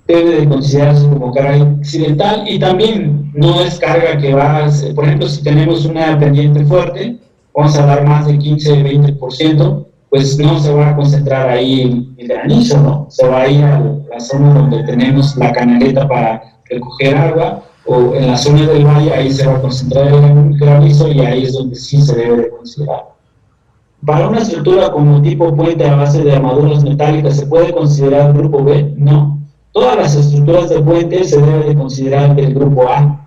Debe de considerarse como carga accidental, y también no es carga que va, por ejemplo, si tenemos una pendiente fuerte, vamos a dar más de 15-20%, pues no se va a concentrar ahí el granizo, ¿no? Se va a ir a la zona donde tenemos la canaleta para recoger agua, o en la zona del valle, ahí se va a concentrar el granizo, y ahí es donde sí se debe de considerar. Para una estructura como tipo puente a base de armaduras metálicas, ¿se puede considerar grupo B? No. Todas las estructuras de puente se deben de considerar del grupo A.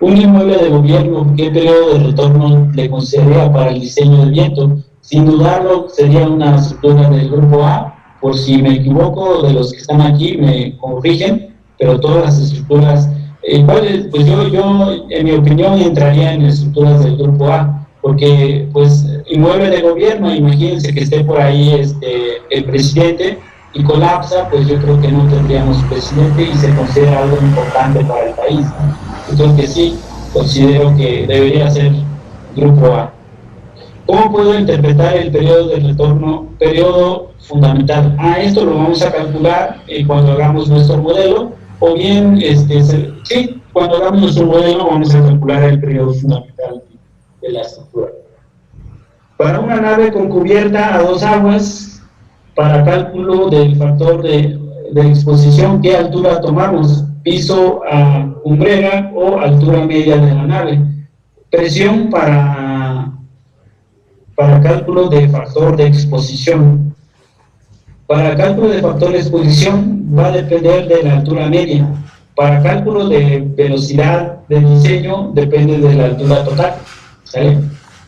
Un inmueble de gobierno, ¿qué periodo de retorno le consideraría para el diseño del viento? Sin dudarlo, sería una estructura del grupo A. Por si me equivoco, de los que están aquí me corrigen, pero todas las estructuras, pues yo en mi opinión entraría en estructuras del grupo A, porque pues inmueble de gobierno, imagínense que esté por ahí el presidente y colapsa, pues yo creo que no tendríamos presidente y se considera algo importante para el país, ¿no? Entonces sí, considero que debería ser grupo A. ¿Cómo puedo interpretar el periodo de retorno, periodo fundamental? Esto lo vamos a calcular cuando hagamos nuestro modelo, o bien, sí, cuando hagamos nuestro modelo vamos a calcular el periodo fundamental de la estructura. Para una nave con cubierta a 2 aguas, para cálculo del factor de exposición, ¿qué altura tomamos? ¿Piso a umbrera o altura media de la nave? Presión para cálculo de factor de exposición. Para cálculo de factor de exposición va a depender de la altura media. Para cálculo de velocidad de diseño depende de la altura total, ¿sale?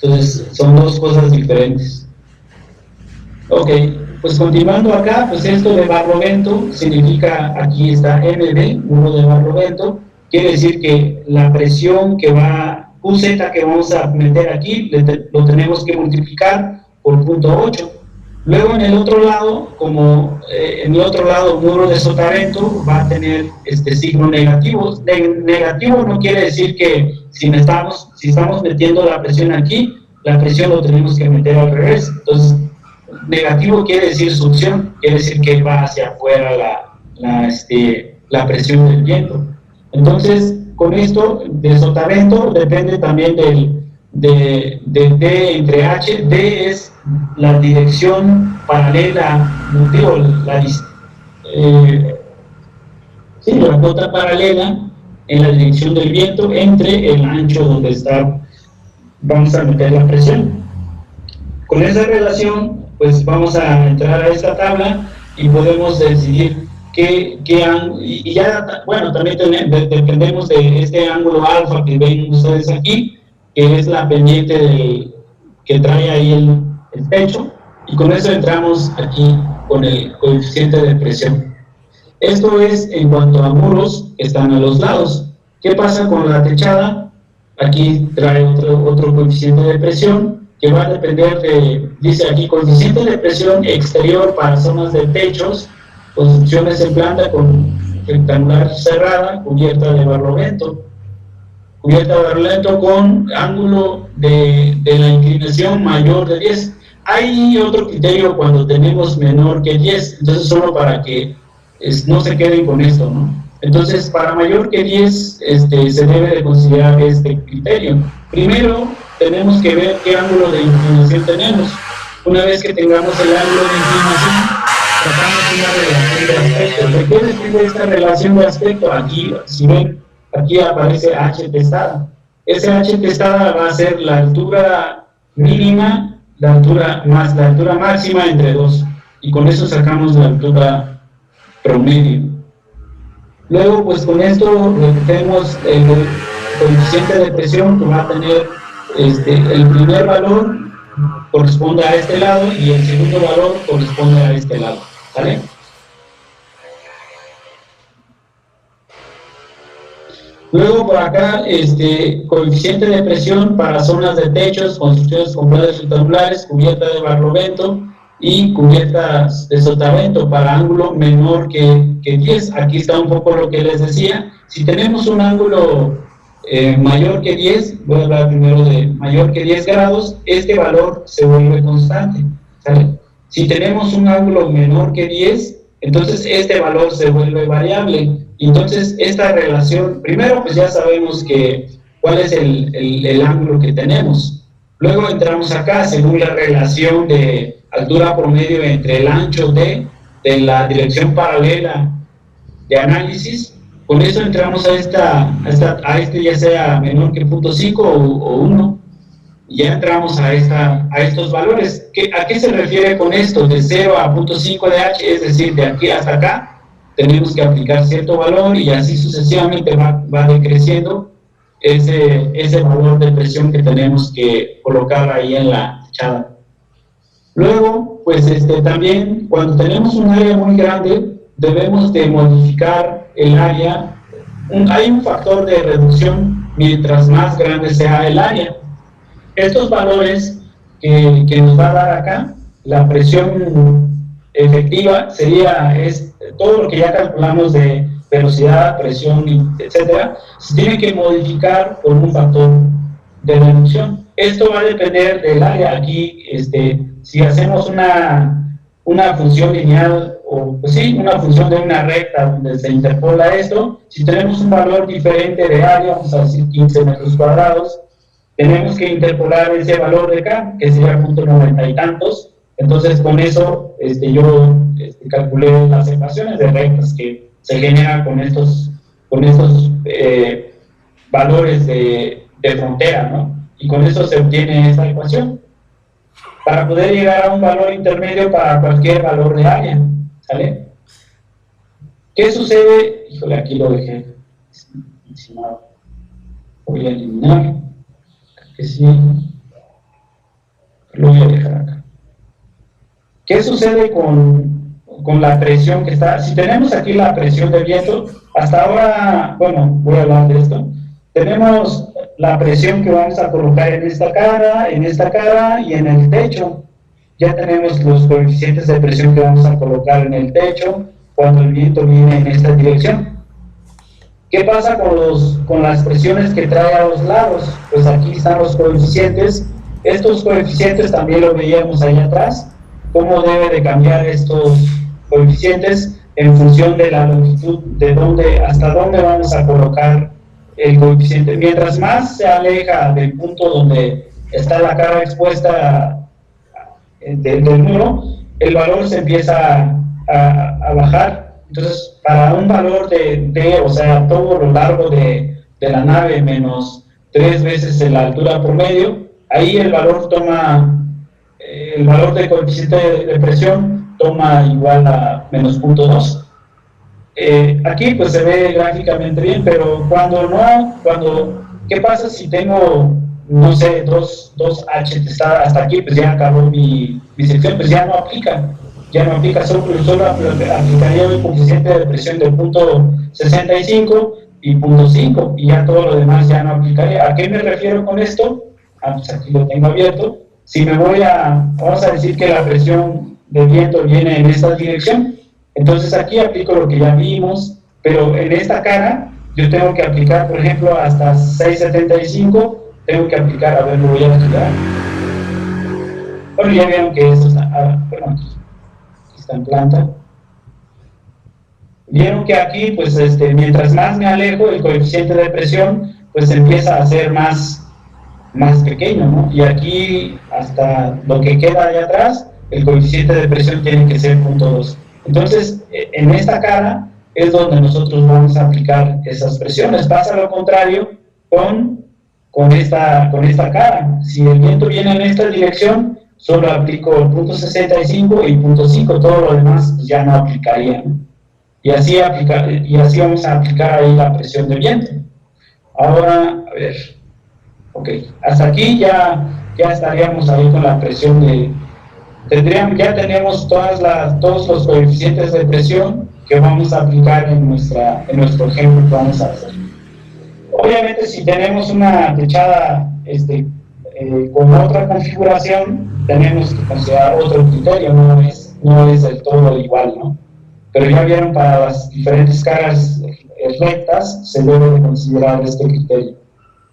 Entonces son dos cosas diferentes. Ok, pues continuando acá, pues esto de barlovento significa, aquí está MB, 1 de barlovento, quiere decir que la presión que va, QZ que vamos a meter aquí, lo tenemos que multiplicar por 0.8. Luego en el otro lado, como en el otro lado muro de sotavento va a tener signo negativo. Negativo no quiere decir que si estamos metiendo la presión aquí, la presión lo tenemos que meter al revés. Entonces, negativo quiere decir succión, quiere decir que va hacia afuera la presión del viento. Entonces, con esto de sotavento depende también de D entre H. D es la dirección paralela, digo, la cuota paralela en la dirección del viento entre el ancho donde vamos a meter la presión. Con esa relación, pues vamos a entrar a esta tabla y podemos decidir y ya, bueno, también dependemos de este ángulo alfa que ven ustedes aquí, que es la pendiente que trae ahí el techo, y con eso entramos aquí con el coeficiente de presión. Esto es en cuanto a muros que están a los lados. ¿Qué pasa con la techada? Aquí trae otro coeficiente de presión que va a depender dice aquí, coeficiente de presión exterior para zonas de techos, construcciones en planta con rectangular cerrada, cubierta de barlovento. Cubierta de barlovento con ángulo de la inclinación mayor de 10. Hay otro criterio cuando tenemos menor que 10, entonces solo para que no se queden con esto, ¿no? Entonces, para mayor que 10, se debe de considerar este criterio. Primero, tenemos que ver qué ángulo de inclinación tenemos. Una vez que tengamos el ángulo de inclinación, tratamos una relación de aspecto. ¿De qué depende esta relación de aspecto? Aquí, si ven, aquí aparece H testada. Ese H testada va a ser la altura mínima, la altura más la altura máxima entre 2. Y con eso sacamos la altura promedio. Luego, pues con esto tenemos el coeficiente de presión que va a tener el primer valor corresponde a este lado y el segundo valor corresponde a este lado, ¿vale? Luego por acá, coeficiente de presión para zonas de techos, construcciones con paredes rectangulares, cubierta de barlovento y cubiertas de sotavento para ángulo menor que 10. Aquí está un poco lo que les decía. Si tenemos un ángulo mayor que 10, voy a hablar primero de mayor que 10 grados, este valor se vuelve constante, ¿sale? Si tenemos un ángulo menor que 10, entonces este valor se vuelve variable. Entonces esta relación, primero pues ya sabemos cuál es el ángulo que tenemos. Luego entramos acá según la relación de altura promedio entre el ancho de la dirección paralela de análisis. Con eso entramos a este ya sea menor que 0.5 o 1, y ya entramos a estos valores. ¿A qué se refiere con esto? De 0 a 0.5 de H, es decir, de aquí hasta acá, tenemos que aplicar cierto valor y así sucesivamente va decreciendo ese valor de presión que tenemos que colocar ahí en la techada. Luego, pues también cuando tenemos un área muy grande, debemos de modificar el área. Hay un factor de reducción mientras más grande sea el área. Estos valores que nos va a dar acá, la presión efectiva sería todo lo que ya calculamos de velocidad, presión, etcétera, se tiene que modificar por un factor de reducción. Esto va a depender del área. Aquí, si hacemos una función lineal, o pues sí, una función de una recta donde se interpola esto, si tenemos un valor diferente de área, vamos a decir 15 metros cuadrados, tenemos que interpolar ese valor de acá, que sería 0.90 y tantos. Entonces, con eso, yo calculé las ecuaciones de rectas que se generan con estos valores de frontera, ¿no? Y con eso se obtiene esta ecuación para poder llegar a un valor intermedio para cualquier valor de área, ¿sale? ¿Qué sucede? Híjole, aquí lo dejé. Voy a eliminar. Que sí. Lo voy a dejar acá. ¿Qué sucede con la presión que está? Si tenemos aquí la presión de viento, hasta ahora, bueno, voy a hablar de esto. Tenemos la presión que vamos a colocar en esta cara y en el techo. Ya tenemos los coeficientes de presión que vamos a colocar en el techo cuando el viento viene en esta dirección. ¿Qué pasa con las presiones que trae a los lados? Pues aquí están los coeficientes. Estos coeficientes también lo veíamos allá atrás. ¿Cómo debe de cambiar estos coeficientes en función de la longitud, hasta dónde vamos a colocar el coeficiente, mientras más se aleja del punto donde está la cara expuesta del muro, el valor se empieza a bajar. Entonces, para un valor o sea, todo lo largo de la nave menos 3 veces la altura promedio, ahí el valor del coeficiente de presión toma igual a menos 0.2. Aquí pues se ve gráficamente bien, pero ¿qué pasa si tengo, no sé, 2H hasta aquí? Pues ya acabó mi sección, pues ya no aplica, solo aplicaría el coeficiente de presión del punto 65 y 0.5, y ya todo lo demás ya no aplicaría. ¿A qué me refiero con esto? Pues aquí lo tengo abierto. Si me vamos a decir que la presión de viento viene en esta dirección, entonces aquí aplico lo que ya vimos, pero en esta cara yo tengo que aplicar, por ejemplo, hasta 6.75, tengo que aplicar, a ver, lo voy a estudiar. Bueno, ya vieron que esto está, bueno, aquí está en planta. Vieron que aquí, pues, mientras más me alejo, el coeficiente de presión, pues, empieza a ser más pequeño, ¿no? Y aquí, hasta lo que queda allá atrás, el coeficiente de presión tiene que ser 0.2. Entonces, en esta cara es donde nosotros vamos a aplicar esas presiones. Pasa lo contrario con esta cara. Si el viento viene en esta dirección, solo aplico el 0.65 y 0.5, todo lo demás pues, ya no aplicaría, ¿no? Y así vamos a aplicar ahí la presión de viento. Ahora, a ver, ok, hasta aquí ya estaríamos ahí con la presión ya tenemos todos los coeficientes de presión que vamos a aplicar en nuestro ejemplo que vamos a hacer. Obviamente, si tenemos una techada con otra configuración, tenemos que considerar otro criterio, no es del todo igual, ¿no? Pero ya vieron, para las diferentes caras rectas se debe de considerar este criterio.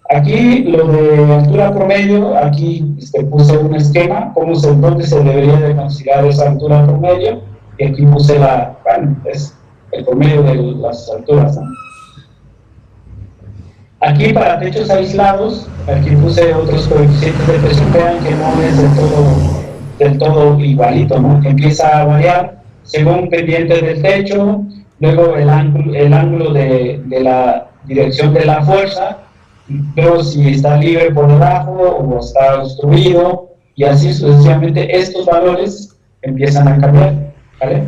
Aquí, lo de altura promedio, aquí puse un esquema, dónde se debería de considerar esa altura promedio, y aquí puse es el promedio de las alturas, ¿no? Aquí, para techos aislados, aquí puse otros coeficientes de presión. Vean que no es del todo igualito, ¿no? Empieza a variar según pendiente del techo, luego el ángulo de la dirección de la fuerza, luego si está libre por debajo o está obstruido, y así sucesivamente. Estos valores empiezan a cambiar, ¿vale?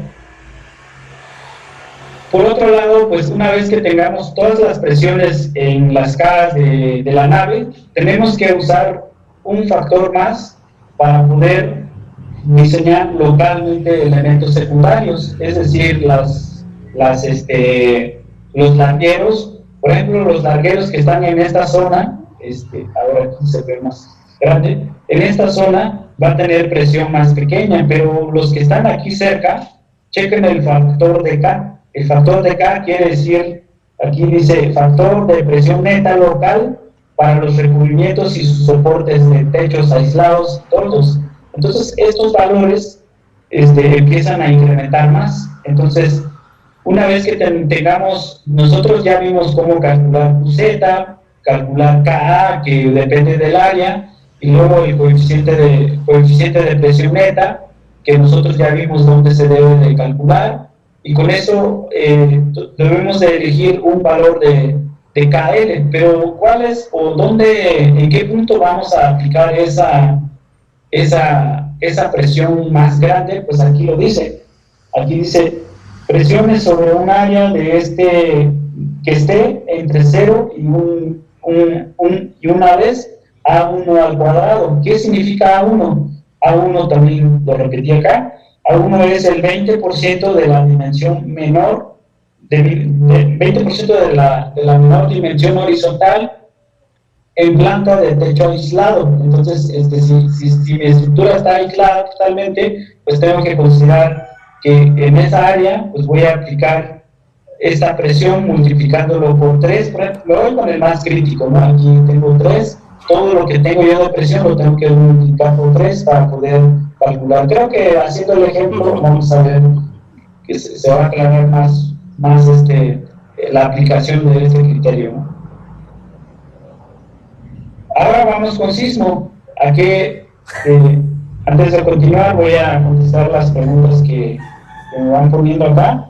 Por otro lado, pues una vez que tengamos todas las presiones en las caras de la nave, tenemos que usar un factor más para poder diseñar localmente elementos secundarios, es decir, los largueros. Por ejemplo, los largueros que están en esta zona, ahora aquí se ve más grande, en esta zona va a tener presión más pequeña, pero los que están aquí cerca, chequen el factor de K. El factor de K quiere decir, aquí dice factor de presión neta local para los recubrimientos y sus soportes de techos aislados todos. Entonces, estos valores empiezan a incrementar más. Entonces, una vez que tengamos, nosotros ya vimos cómo calcular QZ, calcular KA, que depende del área, y luego el coeficiente de presión neta, que nosotros ya vimos dónde se debe de calcular, y con eso debemos de elegir un valor de KL, pero ¿cuál es o dónde, en qué punto vamos a aplicar esa presión más grande? Pues aquí lo dice. Aquí dice presiones sobre un área que esté entre 0 y una vez A1 al cuadrado. ¿Qué significa A1? A1 también lo repetí acá. A1 es el 20% de la dimensión menor, 20% de la menor dimensión horizontal en planta de techo aislado. Entonces, si mi estructura está aislada totalmente, pues tengo que considerar que en esa área, pues voy a aplicar esta presión multiplicándolo por 3, por ejemplo, lo voy con el más crítico, ¿no? Aquí tengo 3, todo lo que tengo yo de presión lo tengo que multiplicar por 3 para poder calcular. Creo que haciendo el ejemplo vamos a ver que se va a aclarar más la aplicación de este criterio, ¿no? Ahora vamos con sismo. Aquí, antes de continuar, voy a contestar las preguntas que me van poniendo acá.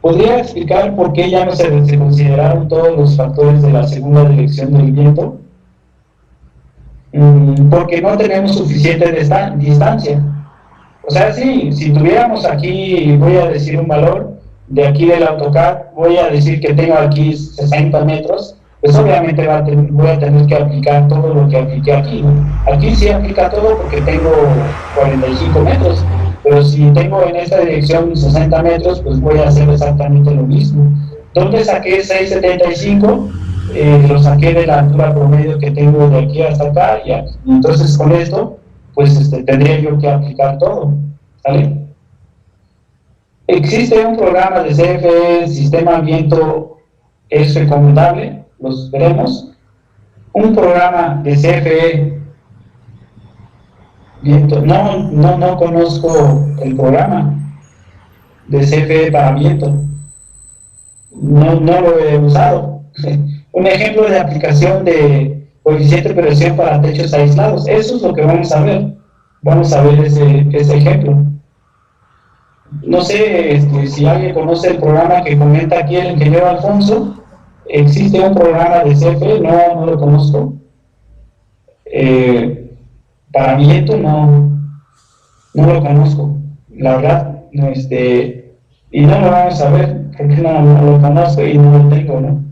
¿Podría explicar por qué ya no se consideraron todos los factores de la segunda dirección del viento? Porque no tenemos suficiente distancia. O sea, sí, si tuviéramos aquí, voy a decir un valor, de aquí del AutoCAD, voy a decir que tengo aquí 60 metros, pues obviamente voy a tener que aplicar todo lo que apliqué aquí, ¿no? Aquí sí aplica todo porque tengo 45 metros, pero si tengo en esta dirección 60 metros, pues voy a hacer exactamente lo mismo. ¿Dónde saqué 675? Lo saqué de la altura promedio que tengo de aquí hasta acá, y entonces con esto, pues tendría yo que aplicar todo, ¿sale? Existe un programa de CFE, Sistema Viento, es recomendable, los veremos. Un programa de CFE, viento, no conozco el programa de CFE para viento, no lo he usado. Un ejemplo de aplicación de coeficiente de presión para techos aislados, eso es lo que vamos a ver ese ejemplo. No sé si alguien conoce el programa que comenta aquí el ingeniero Alfonso. Existe un programa de CFE, no lo conozco. Para viento no lo conozco, la verdad, y no lo vamos a ver porque no lo conozco y no lo tengo, ¿no?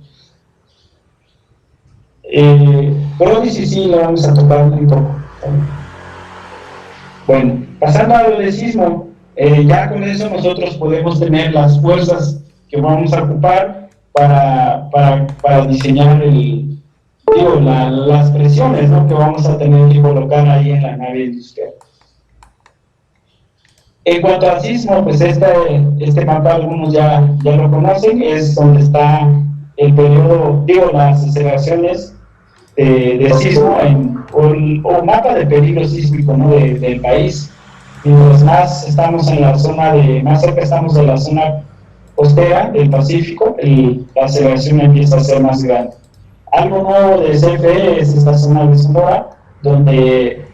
Prodigy sí lo vamos a tocar un poco. Bueno, pasando a lo de sismo, ya con eso nosotros podemos tener las fuerzas que vamos a ocupar para diseñar las presiones, ¿no?, que vamos a tener que colocar ahí en la nave industrial. En cuanto al sismo, pues este mapa algunos ya lo conocen, es donde está el periodo, las aceleraciones de sismo o mapa de peligro sísmico, ¿no?, del país. Mientras más estamos en la zona más cerca estamos de la zona costera del Pacífico, la aceleración empieza a ser más grande. Algo nuevo de CFE es esta zona de Sonora, donde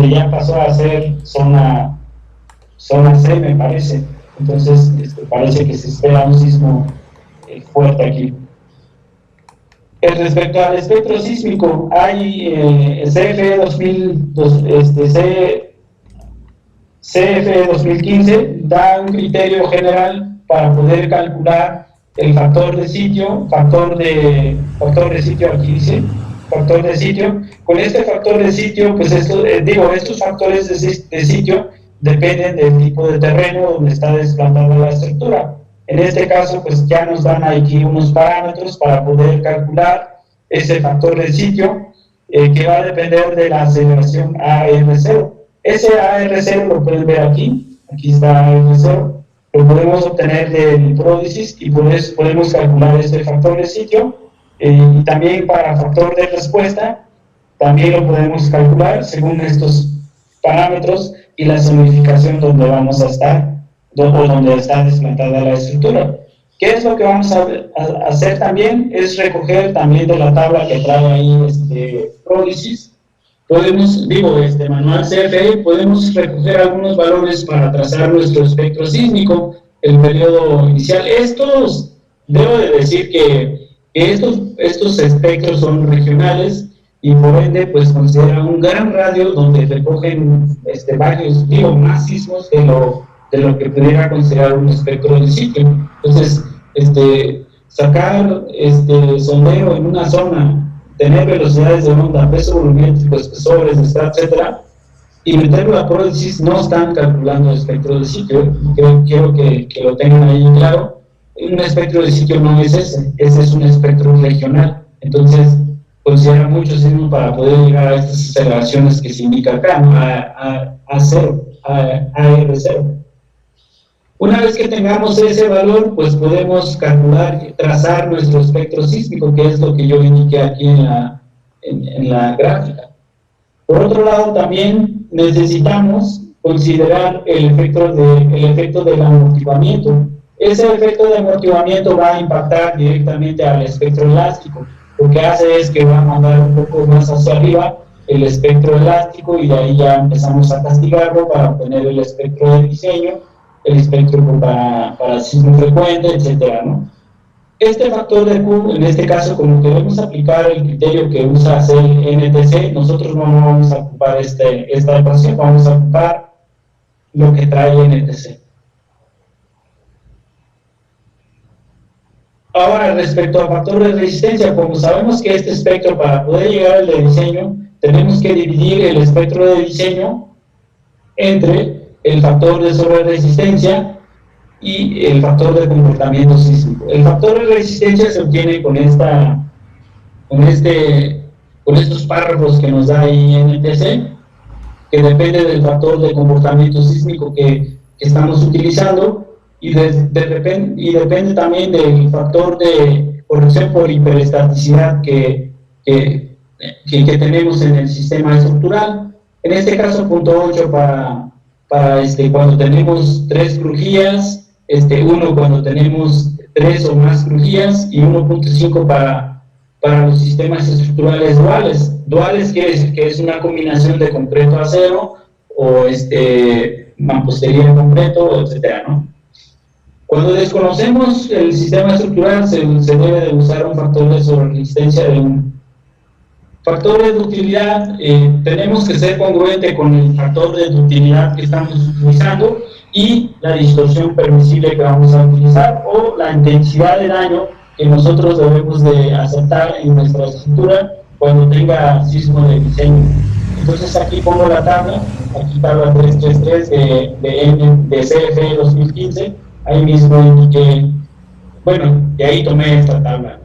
ya pasó a ser zona C, me parece. Entonces parece que se espera un sismo fuerte aquí. Respecto al espectro sísmico, hay CFE 2015 da un criterio general para poder calcular el factor de sitio, aquí dice, factor de sitio. Con este factor de sitio, pues estos factores de sitio dependen del tipo de terreno donde está desplantada la estructura. En este caso, pues ya nos dan aquí unos parámetros para poder calcular ese factor de sitio, que va a depender de la aceleración AR0. Ese AR0 lo pueden ver aquí está AR0, lo podemos obtener del Prodigy y podemos calcular este factor de sitio, y también para factor de respuesta, también lo podemos calcular según estos parámetros y la zonificación donde vamos a estar, o donde está desplantada la estructura. ¿Qué es lo que vamos a hacer también? Es recoger también de la tabla que trae ahí Prodigy. Podemos, manual CFE, podemos recoger algunos valores para trazar nuestro espectro sísmico, el periodo inicial. Debo de decir que estos espectros son regionales y por ende, pues considera un gran radio donde recogen varios, más sismos de lo que pudiera considerar un espectro de sitio. Entonces, sacar sondeo en una zona, tener velocidades de onda, peso volumétrico, espesores, etcétera, y meterlo a Prodigy, no están calculando el espectro de sitio. Quiero que lo tengan ahí claro. Un espectro de sitio no es ese es un espectro regional. Entonces, considera mucho sismo para poder llegar a estas aceleraciones que se indica acá, ¿no?, a AR0. Una vez que tengamos ese valor, pues podemos calcular, trazar nuestro espectro sísmico, que es lo que yo indiqué aquí en la gráfica. Por otro lado, también necesitamos considerar el efecto del amortiguamiento. ese efecto de amortiguamiento va a impactar directamente al espectro elástico. Lo que hace es que va a mandar un poco más hacia arriba el espectro elástico y de ahí ya empezamos a castigarlo para obtener el espectro de diseño, el espectro para sismo frecuente, etcétera, ¿no? Este factor de Q, en este caso, como queremos aplicar el criterio que usa CNTC, nosotros no vamos a ocupar esta ecuación, vamos a ocupar lo que trae NTC. Ahora, respecto al factor de resistencia, como sabemos que este espectro, para poder llegar al de diseño, tenemos que dividir el espectro de diseño entre el factor de sobreresistencia y el factor de comportamiento sísmico. El factor de resistencia se obtiene con estos párrafos que nos da ahí NTC, que depende del factor de comportamiento sísmico que estamos utilizando, y depende también del factor de corrección por hiperestaticidad que tenemos en el sistema estructural. En este caso, 0.8 para cuando tenemos 3 crujías, 1 cuando tenemos 3 o más crujías, y 1.5 para los sistemas estructurales duales. Duales que es una combinación de concreto a acero o mampostería en concreto, etcétera, ¿no? Cuando desconocemos el sistema estructural, se debe de usar un factor de sobreresistencia de 1. Factores de utilidad, tenemos que ser congruente con el factor de utilidad que estamos utilizando y la distorsión permisible que vamos a utilizar, o la intensidad de daño que nosotros debemos de aceptar en nuestra estructura cuando tenga sismo de diseño. Entonces aquí pongo la tabla, aquí tabla 333 de CFE 2015, ahí mismo indiqué, bueno, de ahí tomé esta tabla.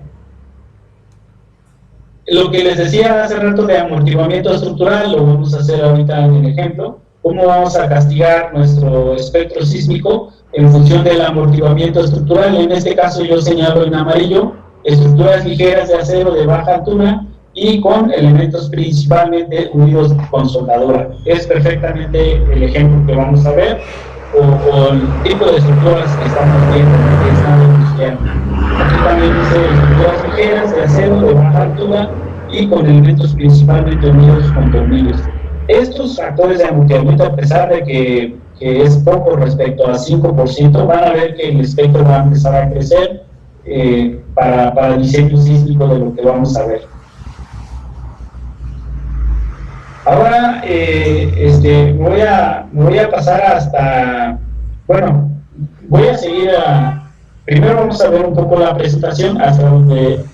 Lo que les decía hace rato de amortiguamiento estructural, lo vamos a hacer ahorita en el ejemplo. ¿Cómo vamos a castigar nuestro espectro sísmico en función del amortiguamiento estructural? En este caso yo señalo en amarillo estructuras ligeras de acero de baja altura y con elementos principalmente unidos con soldadura. Es perfectamente el ejemplo que vamos a ver, o el tipo de estructuras que estamos viendo, que estamos estudiando. Aquí también dice estructuras ligeras de acero de baja altura y con elementos principalmente unidos con tornillos. Estos factores de amortiguamiento, a pesar de que es poco respecto a 5%, van a ver que el espectro va a empezar a crecer para el diseño sísmico de lo que vamos a ver. Ahora voy a pasar hasta, bueno, voy a seguir primero vamos a ver un poco la presentación hasta donde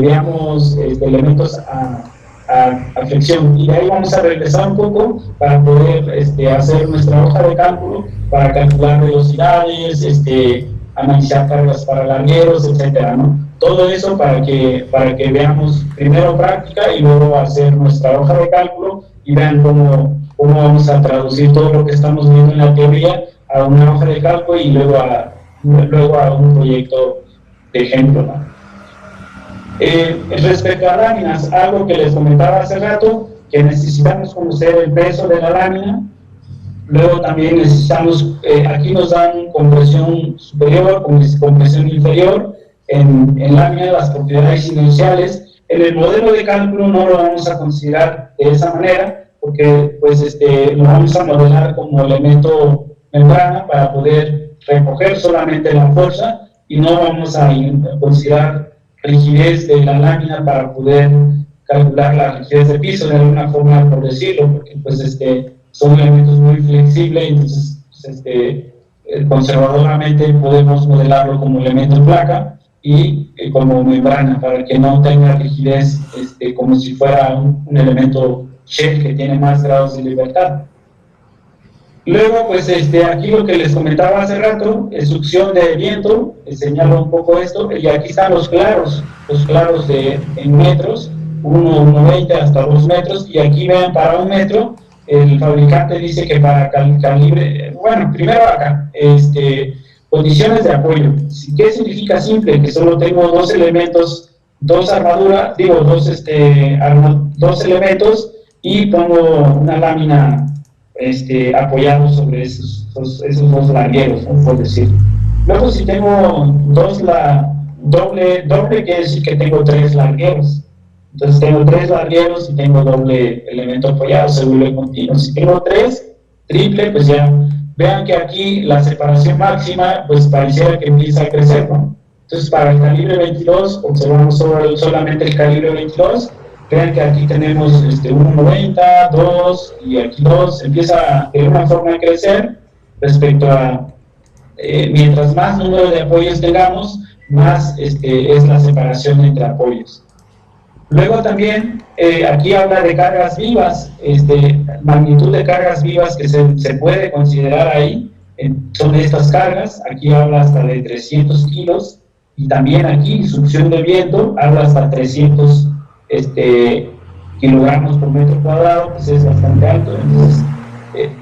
veamos elementos a flexión, y de ahí vamos a regresar un poco para poder hacer nuestra hoja de cálculo, para calcular velocidades, analizar cargas para largueros, etcétera, ¿no? Todo eso para que veamos primero práctica y luego hacer nuestra hoja de cálculo y vean cómo vamos a traducir todo lo que estamos viendo en la teoría a una hoja de cálculo y luego a un proyecto de ejemplo, ¿no? Respecto a láminas, algo que les comentaba hace rato, que necesitamos conocer el peso de la lámina. Luego también necesitamos, aquí nos dan compresión superior, compresión inferior, en lámina las propiedades inerciales. En el modelo de cálculo no lo vamos a considerar de esa manera, porque pues lo vamos a modelar como elemento membrana para poder recoger solamente la fuerza, y no vamos a considerar rigidez de la lámina para poder calcular la rigidez de piso de alguna forma, por decirlo, porque pues son elementos muy flexibles. Entonces pues, conservadoramente podemos modelarlo como elemento placa y como membrana, para que no tenga rigidez como si fuera un elemento shell que tiene más grados de libertad. Luego, pues aquí lo que les comentaba hace rato, es succión de viento, les señalo un poco esto, y aquí están los claros en metros, 1,20 hasta 2 metros, y aquí vean para 1 metro, el fabricante dice que para calibre, bueno, primero acá, condiciones de apoyo. ¿Qué significa simple? Que solo tengo 2 elementos, 2 armaduras, digo, 2 elementos, y pongo una lámina apoyado sobre esos 2 largueros, ¿no? Por decir. Luego si tengo doble quiere decir que tengo 3 largueros. Entonces tengo 3 largueros y tengo doble elemento apoyado, se vuelve continuo. Si tengo 3, triple, pues ya vean que aquí la separación máxima pues pareciera que empieza a crecer, ¿no? Entonces para el calibre 22 observamos solamente el calibre 22. Vean que aquí tenemos 1.90, 2 y aquí 2, empieza de una forma a crecer respecto a, mientras más número de apoyos tengamos, más es la separación entre apoyos. Luego también aquí habla de cargas vivas, magnitud de cargas vivas que se puede considerar ahí, son estas cargas, aquí habla hasta de 300 kilos, y también aquí succión de viento habla hasta 300 kilogramos por metro cuadrado, pues es bastante alto. Entonces,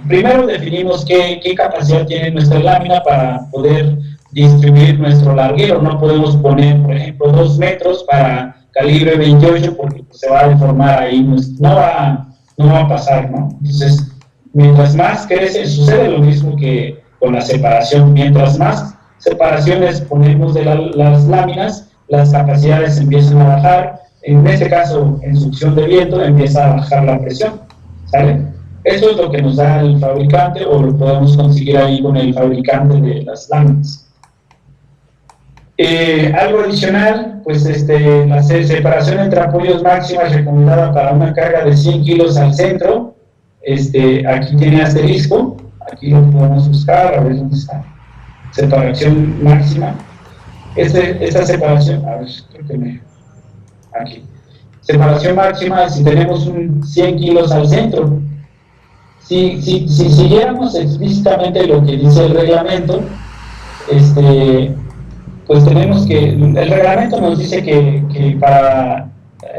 primero definimos qué capacidad tiene nuestra lámina para poder distribuir nuestro larguero. No podemos poner, por ejemplo, 2 metros para calibre 28 porque pues, se va a deformar ahí, no va a pasar, ¿no? Entonces, mientras más crece, sucede lo mismo que con la separación. Mientras más separaciones ponemos de las láminas, las capacidades empiezan a bajar. En este caso, en succión de viento, empieza a bajar la presión, ¿sale? Esto es lo que nos da el fabricante, o lo podemos conseguir ahí con el fabricante de las láminas. Algo adicional, pues la separación entre apoyos máxima es recomendada para una carga de 100 kilos al centro. Aquí tiene asterisco, aquí lo podemos buscar, a ver dónde está. Separación máxima. Esta separación, a ver, creo que aquí. Separación máxima si tenemos 100 kilos al centro. Si siguiéramos explícitamente lo que dice el reglamento, pues tenemos que, el reglamento nos dice que para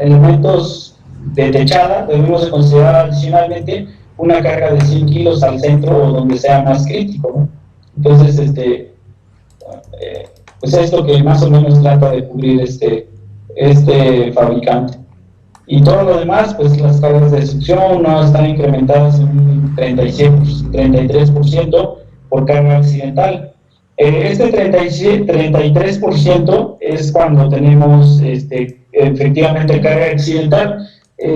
elementos de techada debemos de considerar adicionalmente una carga de 100 kilos al centro o donde sea más crítico, ¿no? Entonces, pues esto que más o menos trata de cubrir este fabricante. Y todo lo demás, pues las cargas de succión no están incrementadas en un 33% por carga accidental. Este 33% es cuando tenemos efectivamente carga accidental.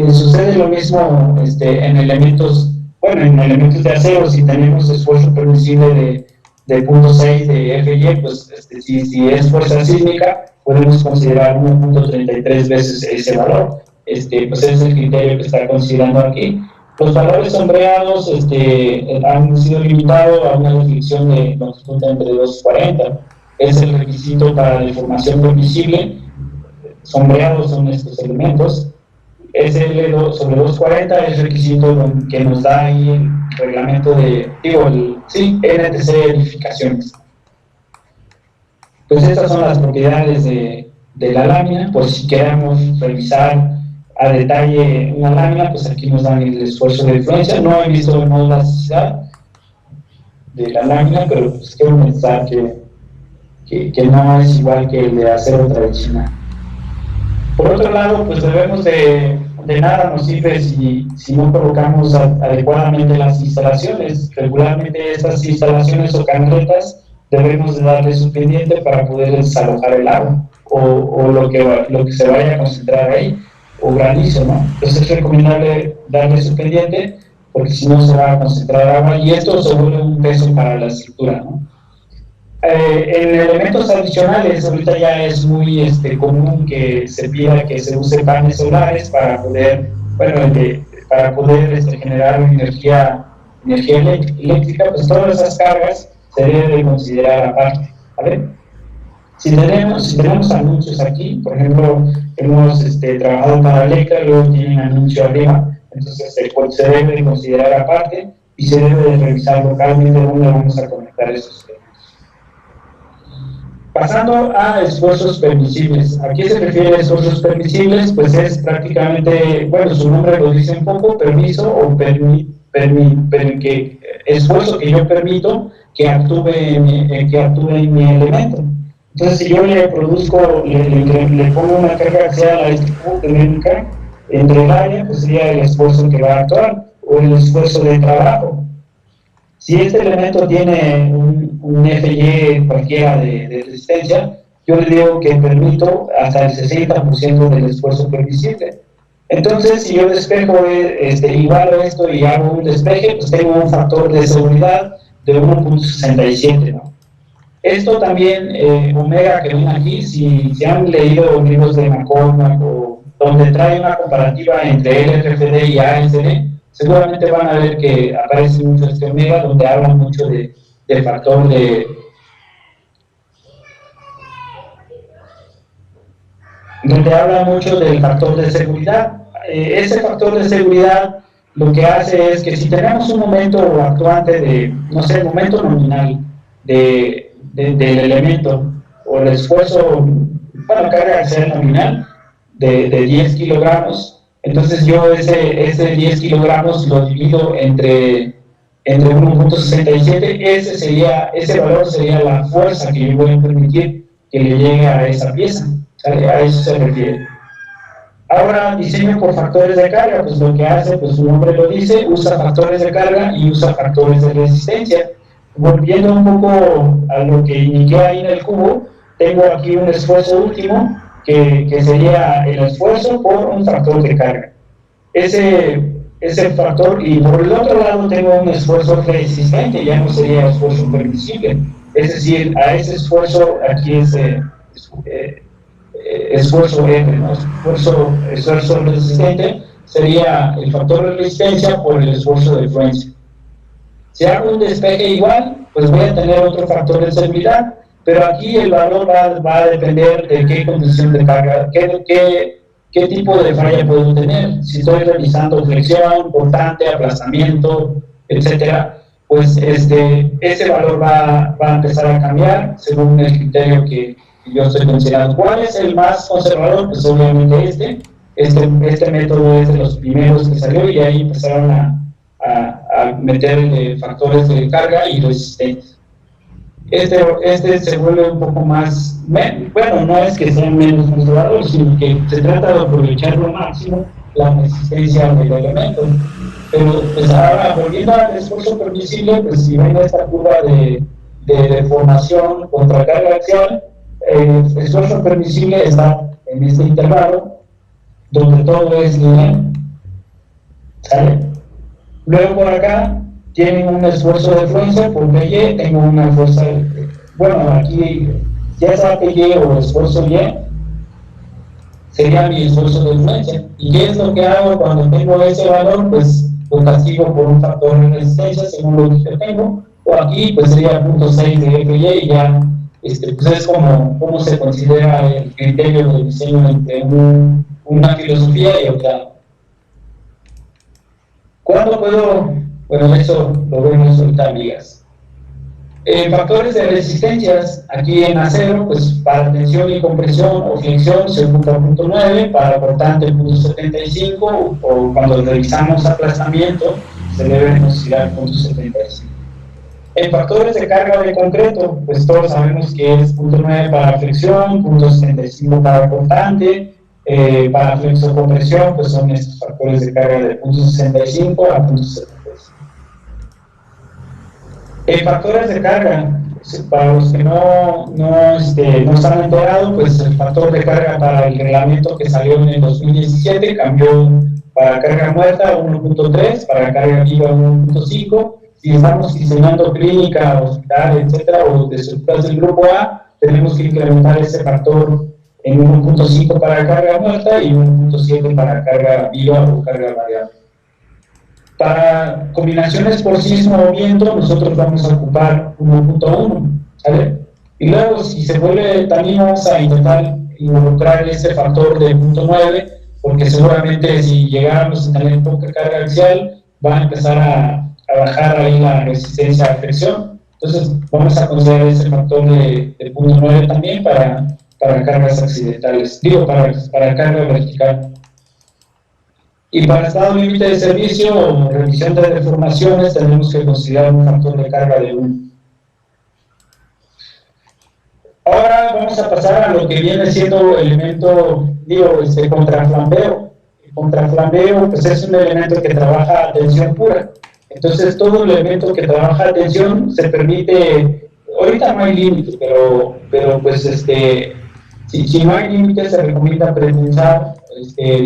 Sucede lo mismo en elementos de acero. Si tenemos esfuerzo permisible de 0.6 de FY, pues si es fuerza sísmica, podemos considerar 1.33 veces ese valor. Pues ese es el criterio que está considerando aquí. Los valores sombreados han sido limitados a una definición de longitud entre 240. Es el requisito para deformación permisible. Sombreados son estos elementos. SL sobre 240 es el requisito que nos da ahí el reglamento NTC Edificaciones. Pues estas son las propiedades de la lámina. Por si queramos revisar a detalle una lámina, pues aquí nos dan el esfuerzo de influencia. No he visto la elasticidad de la lámina, pero pues quiero pensar que no es igual que el de acero tradicional. Por otro lado, pues debemos de nada nos sirve si no colocamos adecuadamente las instalaciones. Regularmente estas instalaciones o canaletas debemos de darle su pendiente para poder desalojar el agua o lo que se vaya a concentrar ahí, o granizo, ¿no? Entonces es recomendable darle su pendiente porque si no se va a concentrar agua y esto se vuelve un peso para la estructura, ¿no? En elementos adicionales, ahorita ya es muy común que se pida que se use paneles solares para poder, generar energía eléctrica. Pues todas esas cargas se deben de considerar aparte, ¿vale? Si tenemos anuncios aquí, por ejemplo, hemos trabajado para Electra, luego tienen anuncio arriba, entonces se debe de considerar aparte y se debe de revisar localmente dónde vamos a conectar esos elementos. Pasando a esfuerzos permisibles. ¿A qué se refiere a esfuerzos permisibles? Pues es prácticamente, su nombre lo dice un poco, permiso o esfuerzo que yo permito que actúe en mi elemento. Entonces, si yo le pongo una carga axial a este punto técnica entre el área, pues sería el esfuerzo que va a actuar, o el esfuerzo de trabajo. Si este elemento tiene un FY cualquiera de resistencia, yo le digo que permito hasta el 60% del esfuerzo permisible. Entonces, si yo despejo igualo esto y hago un despeje, pues tengo un factor de seguridad de 1.67, ¿no? Esto también, Omega, que ven aquí, si han leído libros de McCormack o donde trae una comparativa entre LRFD y ASD, seguramente van a ver que aparece mucho este Omega, donde hablan mucho del factor donde habla mucho del factor de seguridad. Ese factor de seguridad lo que hace es que si tenemos un momento actuante de, no sé, momento nominal del elemento o el esfuerzo, bueno, carga axial nominal de 10 kilogramos, entonces yo ese 10 kilogramos lo divido entre 1.67, ese valor sería la fuerza que yo voy a permitir que le llegue a esa pieza, ¿sale? A eso se refiere. Ahora, diseño por factores de carga, pues lo que hace, pues su nombre lo dice, usa factores de carga y usa factores de resistencia. Volviendo un poco a lo que indiqué ahí en el cubo, tengo aquí un esfuerzo último, que sería el esfuerzo por un factor de carga. Ese factor, y por el otro lado tengo un esfuerzo resistente, ya no sería esfuerzo permisible. Es decir, a ese esfuerzo, aquí es esfuerzo R, ¿no? Esfuerzo resistente sería el factor de resistencia por el esfuerzo de influencia. Si hago un despeje igual, pues voy a tener otro factor de seguridad, pero aquí el valor va a depender de qué condición de carga, qué tipo de falla puedo tener. Si estoy realizando flexión, portante, aplastamiento, etcétera, pues ese valor va a empezar a cambiar según el criterio que yo estoy considerando. ¿Cuál es el más conservador? Pues obviamente este método es de los primeros que salió y ahí empezaron a meter factores de carga y resistencia. Este se vuelve un poco más, bueno, no es que sea menos conservador, sino que se trata de aprovechar lo máximo la resistencia del elemento. Pero pues ahora, volviendo al esfuerzo permisible, pues si ven esta curva de deformación contra carga axial, el esfuerzo permisible está en este intervalo, donde todo es lineal, ¿sale? Luego por acá tienen un esfuerzo de influencia por PY, tengo una fuerza, bueno, aquí ya sea PY o esfuerzo Y, sería mi esfuerzo de influencia. ¿Y qué es lo que hago cuando tengo ese valor? Pues lo castigo por un factor de resistencia según lo que tengo, o aquí pues sería 0.6 de FY y ya, pues es como se considera el criterio de diseño entre una filosofía y otra. ¿Cuándo puedo? Bueno, eso lo vemos ahorita, amigas. Factores de resistencias, aquí en acero, pues para tensión y compresión o flexión se ocupa 0.9, para cortante 0.75, o cuando revisamos aplastamiento se debe considerar 0.75. En factores de carga de concreto, pues todos sabemos que es 0.9 para flexión, 0.75 para cortante, para flexocompresión, pues son estos factores de carga de 0.65 a 0.75. Factores de carga, para los que no están enterados, pues el factor de carga para el reglamento que salió en el 2017 cambió para carga muerta 1.3, para carga viva 1.5. Si estamos diseñando clínica, hospital, etcétera, o de estructuras del grupo A, tenemos que incrementar ese factor en 1.5 para carga muerta y 1.7 para carga viva o carga variable. Para combinaciones por sismo o viento, nosotros vamos a ocupar 1.1, ¿sale? Y luego, si se vuelve, también vamos a intentar involucrar ese factor de 0.9, porque seguramente si llegáramos a tener poca carga axial, va a empezar a bajar ahí la resistencia a fricción. Entonces, vamos a considerar ese factor de 0.9 también para cargas accidentales, para carga vertical. Y para estado límite de servicio o revisión de deformaciones tenemos que considerar un factor de carga de 1. Ahora vamos a pasar a lo que viene siendo elemento, contraflambeo. El contraflambeo pues es un elemento que trabaja a tensión pura. Entonces todo el elemento que trabaja a tensión se permite, ahorita no hay límite, pero pues si no hay límite se recomienda prensar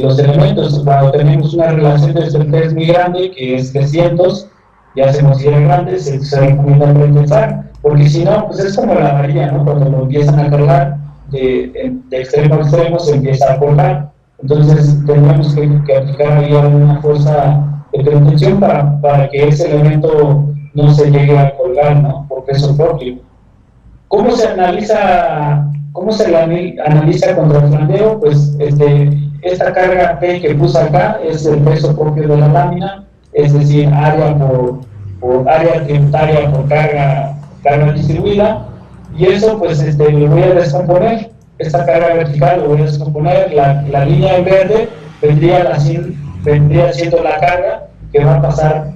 los elementos. Cuando tenemos una relación de estrés muy grande, que es 300, ya se considera grande, se recomienda prensar, porque si no, pues es como la varilla, ¿no? Cuando lo empiezan a cargar de extremo a extremo se empieza a colgar. Entonces tenemos que aplicar ahí alguna fuerza de pretensión para que ese elemento no se llegue a colgar, ¿no? Por peso propio. ¿Cómo se analiza contra el flandeo? Pues esta carga P que puse acá es el peso propio de la lámina, es decir, área por área tributaria por carga distribuida, y eso pues lo voy a descomponer. Esta carga vertical lo voy a descomponer. La línea en verde vendría siendo la carga que va a pasar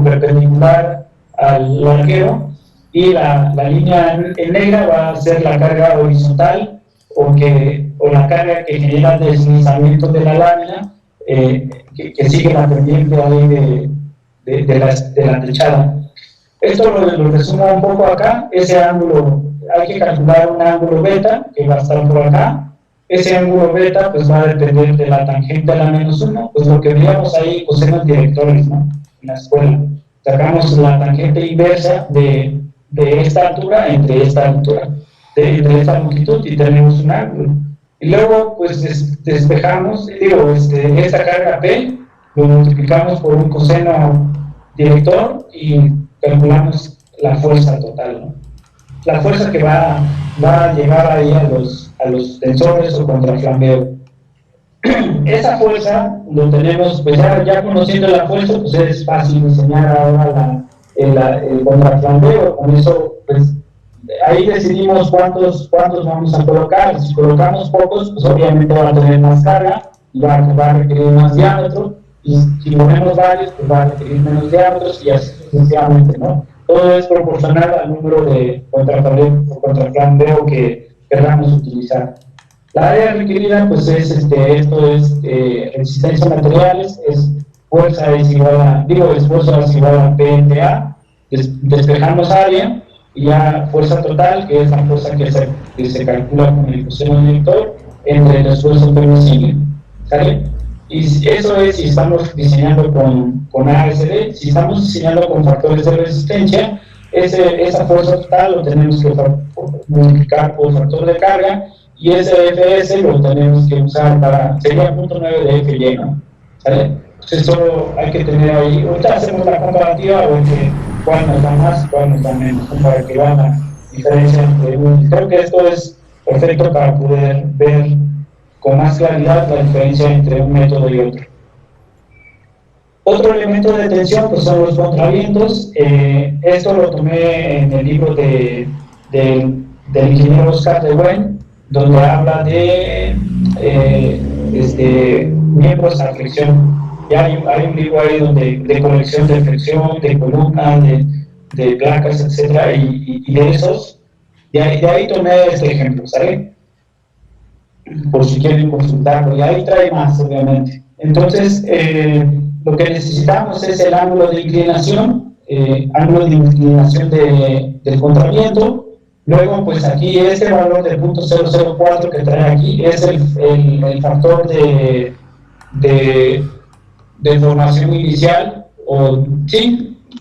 perpendicular al arquero, y la línea en negra va a ser la carga horizontal o la carga que genera el deslizamiento de la lámina, que sigue la pendiente ahí de la techada. Esto lo resumo un poco acá. Ese ángulo, hay que calcular un ángulo beta que va a estar por acá. Ese ángulo beta pues va a depender de la tangente a la -1, pues lo que veíamos ahí cosenos directores, ¿no? En la escuela. Sacamos la tangente inversa de esta altura entre esta altura, entre esta longitud, y tenemos un ángulo. Y luego pues despejamos, esta carga P, lo multiplicamos por un coseno director y calculamos la fuerza total, ¿no? La fuerza que va a llegar ahí a los tensores o contraflambeo. Esa fuerza lo tenemos, pues ya conociendo la fuerza, pues es fácil diseñar ahora el contraflambeo. Con eso, pues ahí decidimos cuántos vamos a colocar. Si colocamos pocos, pues obviamente va a tener más carga y va a requerir más diámetro, y si ponemos varios, pues va a requerir menos diámetros, y así sucesivamente, ¿no? Todo es proporcional al número de contraflambeo que queramos utilizar. La área requerida, pues esto es resistencia a materiales, es fuerza es igual a P entre A, despejamos área, y ya fuerza total, que es la fuerza que se calcula con el coseno director entre el esfuerzo permisible, ¿sale? Y eso es si estamos diseñando con ASD. Si estamos diseñando con factores de resistencia, esa fuerza total lo tenemos que multiplicar por factor de carga, y ese FS lo tenemos que usar sería 0.9 de FY, ¿no? ¿Sale? Entonces eso hay que tener ahí. Ahorita hacemos la comparativa, o cuál nos da más, cuál nos da menos, para que vean la diferencia entre uno. Creo que esto es perfecto para poder ver con más claridad la diferencia entre un método y otro. Otro elemento de tensión pues son los contravientos. Esto lo tomé en el libro del ingeniero Oscar de Buen, donde habla de miembros a flexión. Ya hay un libro ahí de colección de flexión, de columna, de placas, etcétera, y de esos, de ahí tomé este ejemplo, ¿sale? Por si quieren consultarlo, y ahí trae más, obviamente. Entonces, lo que necesitamos es el ángulo de inclinación, del contraviento. Luego, pues aquí este valor de 0.004 que trae aquí es el factor de formación inicial,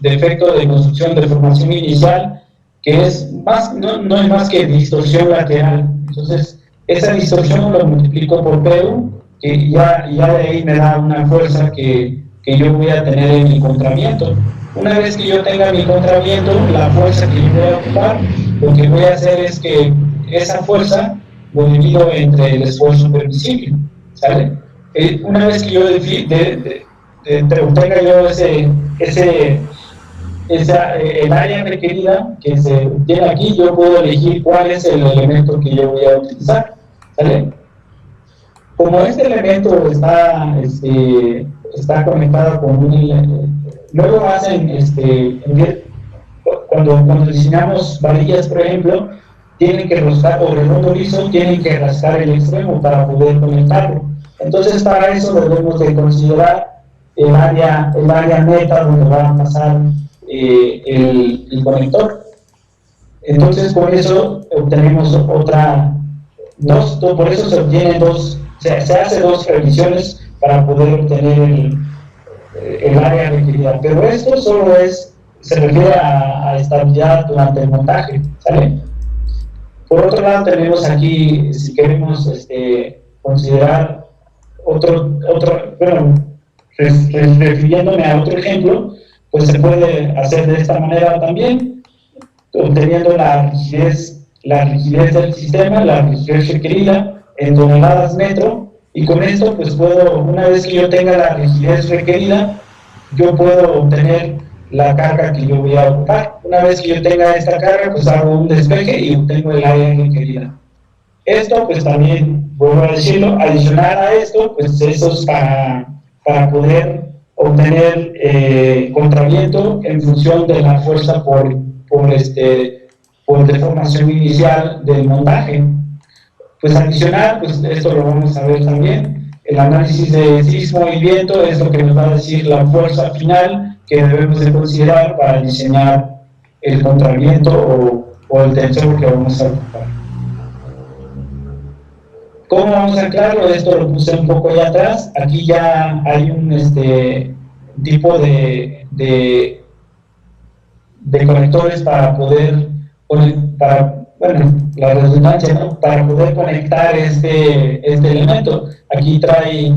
de efecto de construcción de formación inicial, que es no es más que distorsión lateral. Entonces, esa distorsión lo multiplico por PU, que ya de ahí me da una fuerza que yo voy a tener en mi contraviento. Una vez que yo tenga mi contraviento, la fuerza que yo voy a ocupar, lo que voy a hacer es que esa fuerza lo divido entre el esfuerzo permisible, ¿sale? Una vez que yo tenga yo el área requerida que se tiene aquí, yo puedo elegir cuál es el elemento que yo voy a utilizar, ¿sale? Como este elemento está conectado con luego hacen, cuando diseñamos varillas, por ejemplo, tienen que rascar, o redondo liso, tienen que rascar el extremo para poder conectarlo. Entonces, para eso debemos de considerar el área neta donde va a pasar el conector. Entonces con eso obtenemos por eso se obtienen se hace dos revisiones para poder obtener el área requerida, pero esto solo se refiere a estabilidad durante el montaje, ¿sale? Por otro lado tenemos aquí, si queremos considerar refiriéndome a otro ejemplo, pues se puede hacer de esta manera también, obteniendo la rigidez del sistema, la rigidez requerida en toneladas metro, y con esto pues una vez que yo tenga la rigidez requerida, yo puedo obtener la carga que yo voy a ocupar. Una vez que yo tenga esta carga, pues hago un despeje y obtengo el área requerida. Esto pues también, vuelvo a decirlo, adicional a esto, pues eso es para poder obtener contraviento en función de la fuerza por deformación inicial del montaje. Pues adicional, pues esto lo vamos a ver también, el análisis de sismo y viento es lo que nos va a decir la fuerza final que debemos de considerar para diseñar el contraviento o el tensor que vamos a ocupar. ¿Cómo vamos a anclarlo? Esto lo puse un poco allá atrás. Aquí ya hay un tipo de conectores para poder la redundancia, ¿no? Para poder conectar este elemento. Aquí trae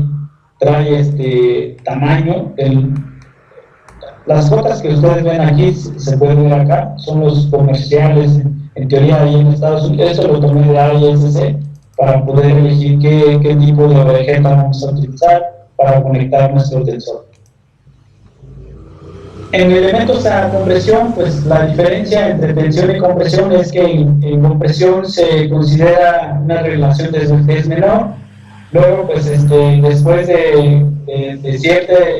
tamaño. Las fotos que ustedes ven aquí, se pueden ver acá, son los comerciales, en teoría ahí en Estados Unidos. Esto lo tomé de AISC para poder elegir qué tipo de objeto vamos a utilizar para conectar nuestro tensor. En elementos a compresión, pues la diferencia entre tensión y compresión es que en compresión se considera una relación de desgaste menor. Luego, pues después de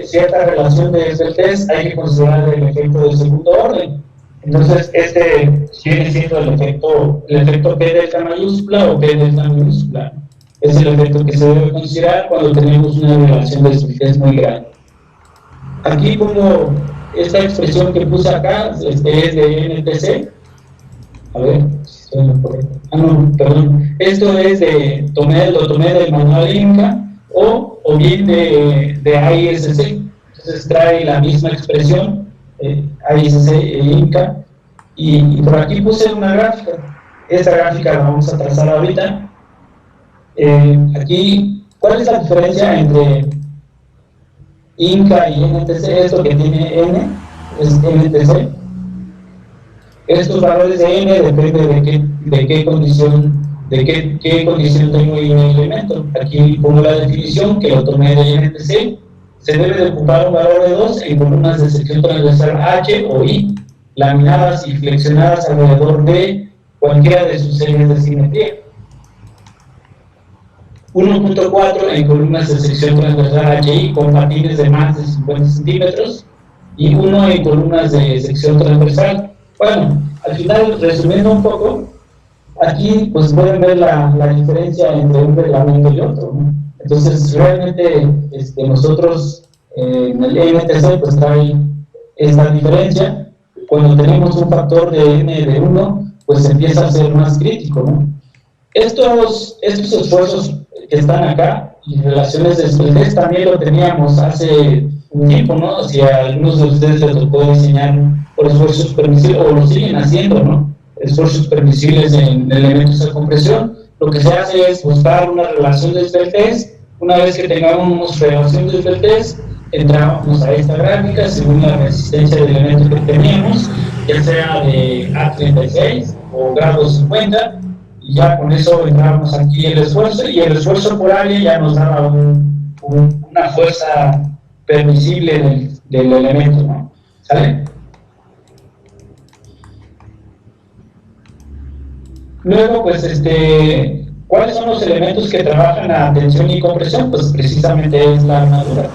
cierta relación de desgaste, hay que considerar el efecto de segundo orden. Entonces, viene siendo el efecto P delta mayúscula o P delta minúscula. Es el efecto que se debe considerar cuando tenemos una relación de desgaste muy grande. Aquí pongo esta expresión que puse acá, es de NTC. A ver, si estoy en lo correcto. No, perdón. Esto es lo tomé del manual Inca o bien de AISC. Entonces trae la misma expresión, AISC e Inca. Y por aquí puse una gráfica. Esta gráfica la vamos a trazar ahorita. Aquí, ¿cuál es la diferencia entre Inca y NTC? Esto que tiene N es NTC. Estos valores de N dependen de qué condición tengo en el elemento. Aquí pongo la definición que lo tomé de NTC. Se debe de ocupar un valor de 2 en columnas de sección transversal H o I, laminadas y flexionadas alrededor de cualquiera de sus series de simetría. 1.4 en columnas de sección transversal HI con patines de más de 50 centímetros y 1 en columnas de sección transversal. Bueno, al final, resumiendo un poco, aquí pues pueden ver la diferencia entre un reglamento y otro, ¿no? Entonces, realmente nosotros en el NTC pues trae esta diferencia. Cuando tenemos un factor de N de 1, pues empieza a ser más crítico, ¿no? Estos esfuerzos que están acá y relaciones de despliegues también lo teníamos hace un tiempo, ¿no? Si a algunos de ustedes les tocó diseñar por esfuerzos permisibles, o lo siguen haciendo, ¿no? Esfuerzos permisibles en elementos de compresión. Lo que se hace es buscar una relación de despliegues. Una vez que tengamos relación de despliegues, entramos a esta gráfica según la resistencia del elemento que teníamos, ya sea de A36 o grado 50, y ya con eso entramos aquí el esfuerzo, y el esfuerzo por área ya nos daba una fuerza permisible del elemento, ¿no? ¿Sale? Luego, pues, ¿cuáles son los elementos que trabajan a tensión y compresión? Pues precisamente es la armadura.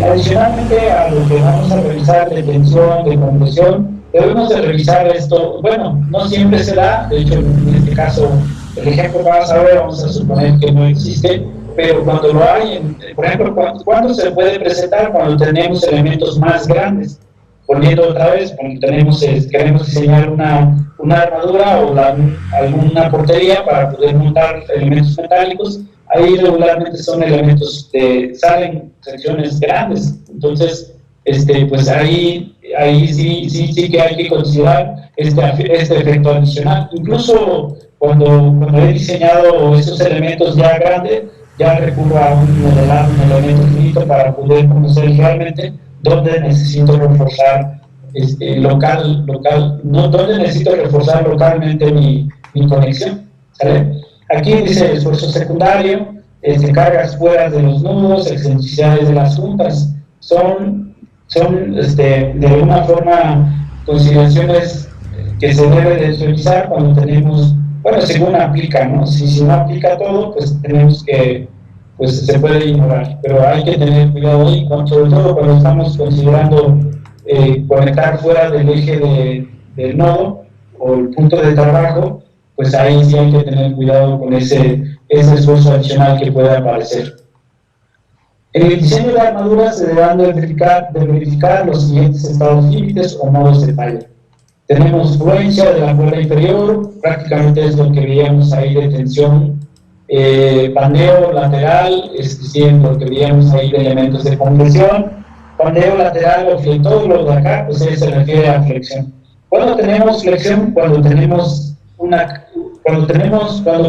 Adicionalmente a lo que vamos a revisar de tensión, de compresión, debemos de revisar esto. Bueno, no siempre se da, de hecho en este caso el ejemplo que vamos a ver, vamos a suponer que no existe, pero cuando lo hay, por ejemplo, ¿cuándo se puede presentar? Cuando tenemos elementos más grandes. volviendo otra vez, cuando queremos diseñar una armadura o alguna portería para poder montar elementos metálicos, ahí regularmente son elementos salen secciones grandes, entonces pues ahí sí que hay que considerar este efecto adicional. Incluso cuando he diseñado esos elementos ya grandes, ya recurro a modelar un elemento finito para poder conocer realmente dónde necesito reforzar dónde necesito reforzar localmente mi conexión, ¿sale? Aquí dice esfuerzo secundario, cargas fuera de los nudos, excentricidades de las juntas, son de alguna forma consideraciones que se debe de revisar cuando tenemos, bueno, según aplica, ¿no? Si no aplica todo, pues tenemos que, pues se puede ignorar, pero hay que tener cuidado ahí, sobre todo cuando estamos considerando conectar fuera del eje del nodo o el punto de trabajo, pues ahí sí hay que tener cuidado con ese esfuerzo adicional que pueda aparecer. En el diseño de armaduras se deberán de verificar los siguientes estados límites o modos de falla. Tenemos fluencia de la cuerda inferior, prácticamente es lo que veíamos ahí de tensión, pandeo lateral, es decir, lo que veíamos ahí de elementos de compresión, pandeo lateral o todo lo de acá, pues se refiere a flexión. Cuando tenemos flexión, cuando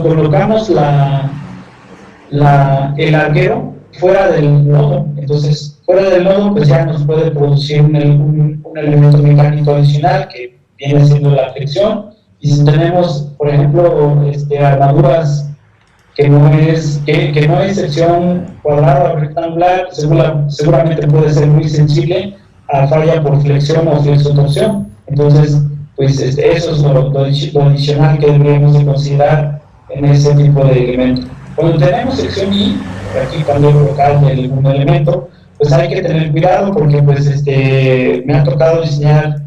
colocamos el arquero fuera del nodo, entonces fuera del nodo pues ya nos puede producir un elemento mecánico adicional que viene siendo la flexión, y si tenemos, por ejemplo, armaduras que no es sección cuadrada o rectangular, seguramente puede ser muy sensible a falla por flexión o flexotorsión. Entonces, pues eso es lo adicional que deberíamos de considerar en ese tipo de elemento. Cuando tenemos sección I, aquí pandeo local de algún elemento, pues hay que tener cuidado porque pues me ha tocado diseñar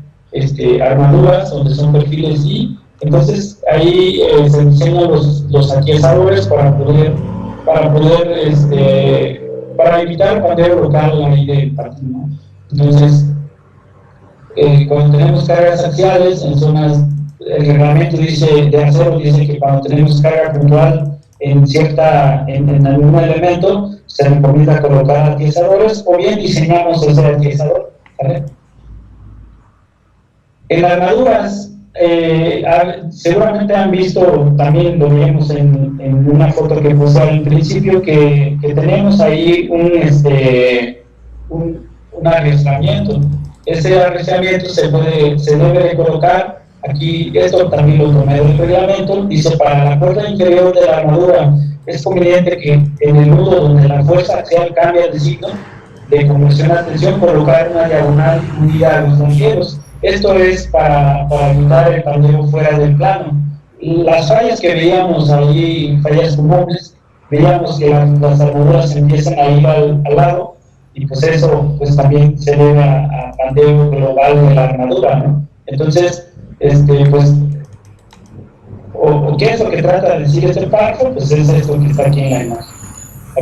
armaduras donde son perfiles I. Entonces ahí se diseñan los aquiesadores para evitar pandeo local ahí del partido, ¿no? Entonces, cuando tenemos cargas axiales en zonas, el reglamento de acero dice que cuando tenemos carga puntual en algún elemento, se recomienda colocar aquiesadores o bien diseñamos ese aquiesador, ¿vale? En las armaduras, seguramente han visto, también lo vimos en una foto que puse al principio, que tenemos ahí un arrastramiento. Ese arrastramiento se debe de colocar, aquí esto también lo tomé del reglamento, dice para la cuerda inferior de la armadura es conveniente que en el nudo donde la fuerza axial cambia de signo de conversión a tensión, colocar una diagonal unida a los blanqueros. Esto es para evitar el pandeo fuera del plano. Las fallas que veíamos ahí, fallas comunes, veíamos que las armaduras empiezan a ir al lado, y pues eso pues también se debe a pandeo global de la armadura, ¿no? Entonces, pues, ¿qué es lo que trata de decir este párrafo? Pues es esto que está aquí en la imagen.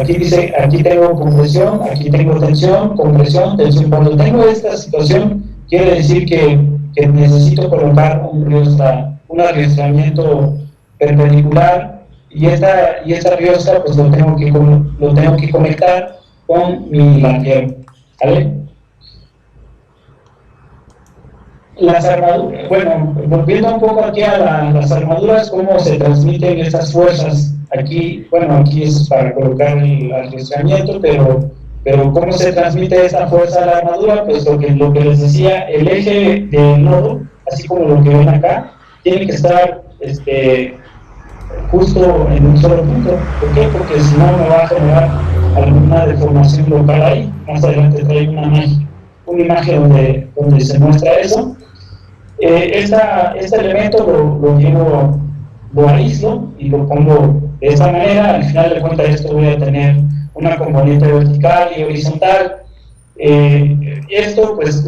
Aquí dice, aquí tengo compresión, aquí tengo tensión, compresión, tensión. Cuando tengo esta situación, quiere decir que necesito colocar un arrastramiento perpendicular, y esta riosca pues lo tengo que conectar con mi blanqueo, ¿vale? Las armaduras, bueno, volviendo un poco aquí a las armaduras, cómo se transmiten estas fuerzas. Aquí, bueno, aquí es para colocar el arrastramiento, pero cómo se transmite esta fuerza a la armadura, pues lo que les decía, el eje del nodo, así como lo que ven acá, tiene que estar justo en un solo punto. ¿Por qué? Porque si no me va a generar alguna deformación local ahí. Más adelante traigo una imagen donde se muestra eso. Este elemento lo aíslo y lo pongo de esta manera. Al final de cuentas esto voy a tener una componente vertical y horizontal. Esto, pues,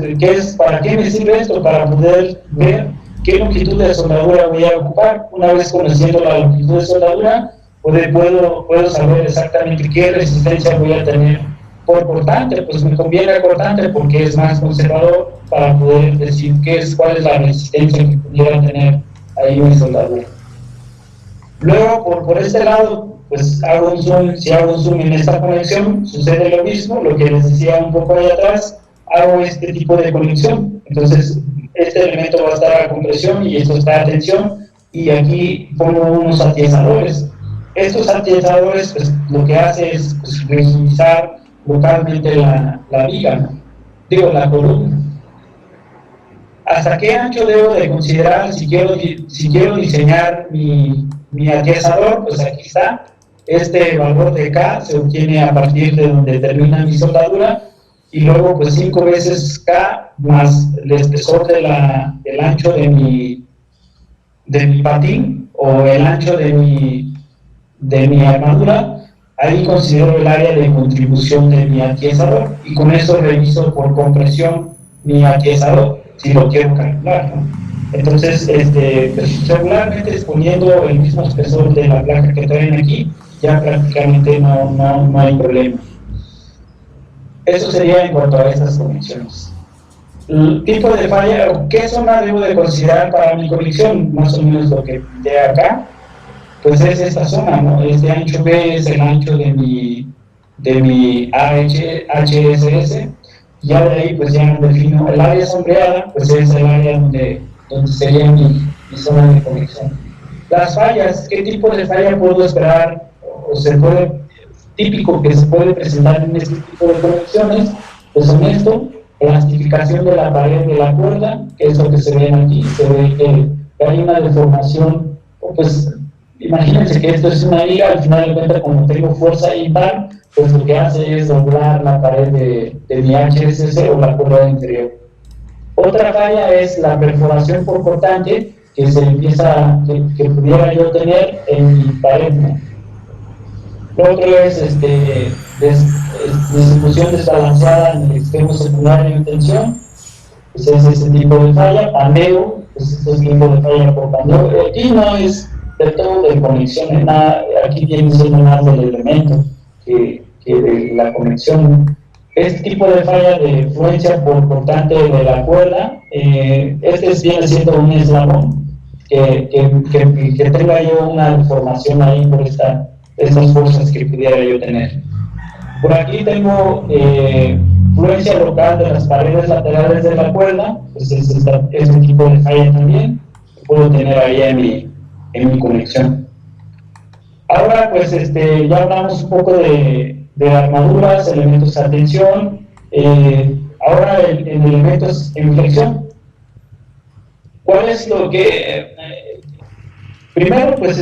¿para qué me sirve esto? Para poder ver qué longitud de soldadura voy a ocupar. Una vez conociendo la longitud de soldadura, puedo saber exactamente qué resistencia voy a tener por cortante, pues me conviene el cortante porque es más conservador para poder decir cuál es la resistencia que pudiera tener ahí mi soldadura. Luego, por este lado, pues hago un zoom, si hago un zoom en esta conexión, sucede lo mismo, lo que les decía un poco ahí atrás, hago este tipo de conexión. Entonces, este elemento va a estar a compresión y esto está a tensión, y aquí pongo unos atiazadores. Estos atiazadores, pues lo que hace es pues, rigidizar localmente la viga, ¿no? Digo, la columna. ¿Hasta qué ancho debo de considerar si quiero diseñar mi atiazador? Pues aquí está. Este valor de K se obtiene a partir de donde termina mi soldadura, y luego pues 5 veces K más el espesor del ancho de mi patín o el ancho de mi armadura. Ahí considero el área de contribución de mi atiazador, y con eso reviso por compresión mi atiazador, si lo quiero calcular, ¿no? Entonces, pues, regularmente exponiendo el mismo espesor de la placa que traen aquí, ya prácticamente no hay problema. Eso sería en cuanto a estas conexiones. El tipo de falla, ¿qué zona debo de considerar para mi conexión? Más o menos lo que de acá, pues es esta zona, ¿no? Este ancho B es el ancho de mi HSS. Ya de ahí pues ya defino el área sombreada, pues es el área donde sería mi zona de conexión. Las fallas, ¿qué tipo de falla puedo esperar o típico que se puede presentar en este tipo de conexiones? Pues son esto: plastificación de la pared de la cuerda, que es lo que se ve aquí. Se ve que hay una deformación, pues imagínense que esto es una liga, al final de cuentas, como tengo fuerza impar, pues lo que hace es doblar la pared de mi HSS o la cuerda interior. Otra falla es la perforación por cortante, que se empieza, que pudiera yo tener en mi pared, ¿no? Lo otro es distribución desbalanceada en el extremo secundario de tensión, pues es ese tipo de falla. Pandeo, pues este tipo de falla por pandeo. Aquí no es de todo de conexión, nada, aquí viene siendo más del elemento que de la conexión. Este tipo de falla de influencia por cortante de la cuerda, viene siendo un eslabón que tenga yo una deformación ahí por estas fuerzas que pudiera yo tener. Por aquí tengo influencia local de las paredes laterales de la cuerda, pues es este tipo de falla también que puedo tener ahí en mi conexión. Ahora pues ya hablamos un poco de armaduras, elementos a tensión, ahora en elementos en flexión. ¿Cuál es lo que primero pues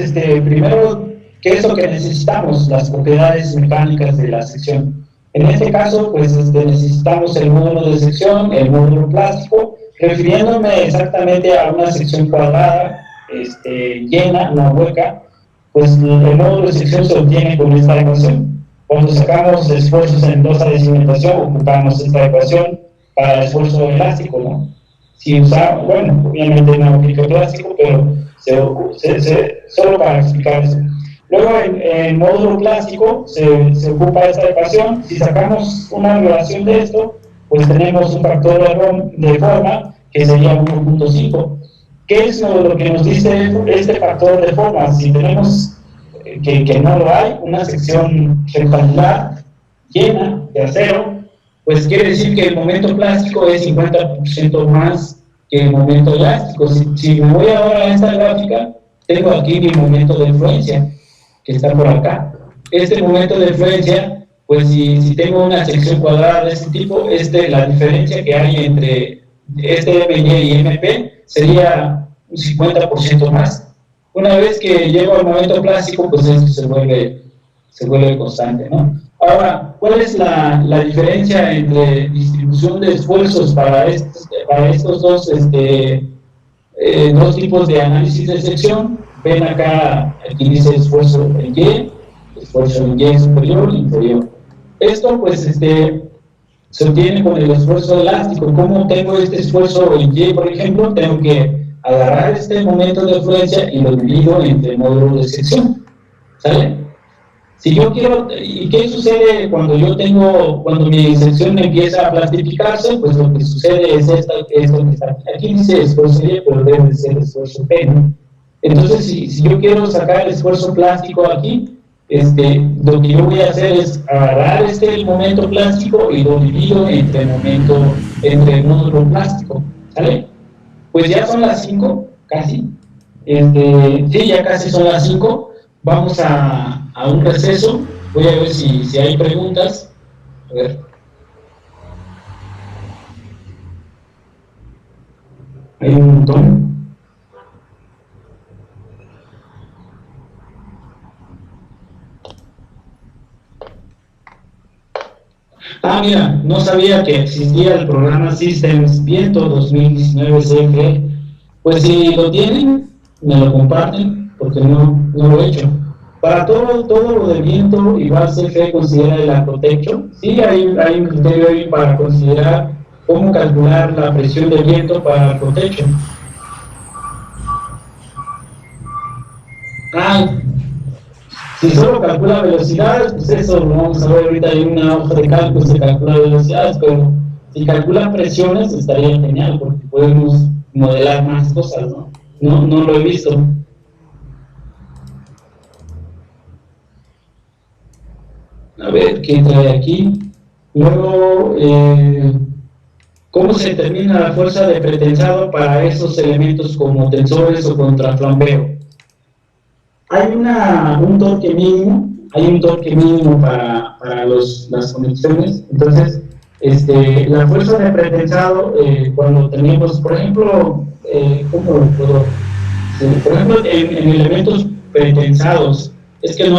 qué es lo que necesitamos? Las propiedades mecánicas de la sección. En este caso pues necesitamos el módulo de sección, el módulo plástico, refiriéndome exactamente a una sección cuadrada, llena, no hueca. Pues el módulo de sección se obtiene con esta ecuación. Cuando sacamos esfuerzos en losa de cimentación, ocupamos esta ecuación para el esfuerzo elástico, ¿no? Si usamos, bueno, obviamente no aplica clásico, pero solo para explicar eso. Luego en módulo plástico se ocupa esta ecuación. Si sacamos una relación de esto, pues tenemos un factor de forma que sería 1.5. ¿Qué es lo que nos dice este factor de forma? Si tenemos que no lo hay, una sección rectangular llena de acero, pues quiere decir que el momento plástico es 50% más que el momento elástico. Si me voy ahora a esta gráfica, tengo aquí mi momento de influencia, que está por acá. Este momento de influencia, pues si tengo una sección cuadrada de este tipo, la diferencia que hay entre MY y MP sería un 50% más. Una vez que llego al momento plástico, pues esto se vuelve constante, ¿no? Ahora, ¿cuál es la diferencia entre distribución de esfuerzos para estos dos tipos de análisis de sección? Ven acá, aquí dice esfuerzo en Y superior e inferior. Esto, pues, se obtiene con el esfuerzo elástico. ¿Cómo tengo este esfuerzo en Y, por ejemplo? Tengo que agarrar este momento de influencia y lo divido entre módulos de sección. ¿Sale? Si yo quiero, ¿y qué sucede cuando cuando mi sección empieza a plastificarse? Pues lo que sucede es lo que está aquí. Aquí dice esfuerzo Y, pero debe de ser esfuerzo P, ¿no? Entonces, si yo quiero sacar el esfuerzo plástico aquí, lo que yo voy a hacer es agarrar el momento plástico y lo divido entre el módulo plástico, ¿sale? Pues ya son las 5, casi. Sí, ya casi son las 5. Vamos a un receso. Voy a ver si hay preguntas. A ver. Hay un montón. Mira, no sabía que existía el programa Systems Viento 2019 CFE. Pues si lo tienen, me lo comparten, porque no lo he hecho. Para todo lo de viento, igual CFE considera el agrotecho. Sí, hay un criterio ahí para considerar cómo calcular la presión de viento para el agrotecho. Si solo calcula velocidades, pues eso lo vamos a ver ahorita. Hay una hoja de cálculo, se calcula velocidades, pero si calcula presiones estaría genial, porque podemos modelar más cosas, ¿no? No lo he visto. A ver, ¿qué trae aquí? Luego, ¿cómo se determina la fuerza de pretensado para esos elementos como tensores o contraflambeo? Hay un torque mínimo para las conexiones. Entonces, la fuerza de pretensado, cuando tenemos, por ejemplo, ¿cómo lo puedo? Por ejemplo, en elementos pretensados, es que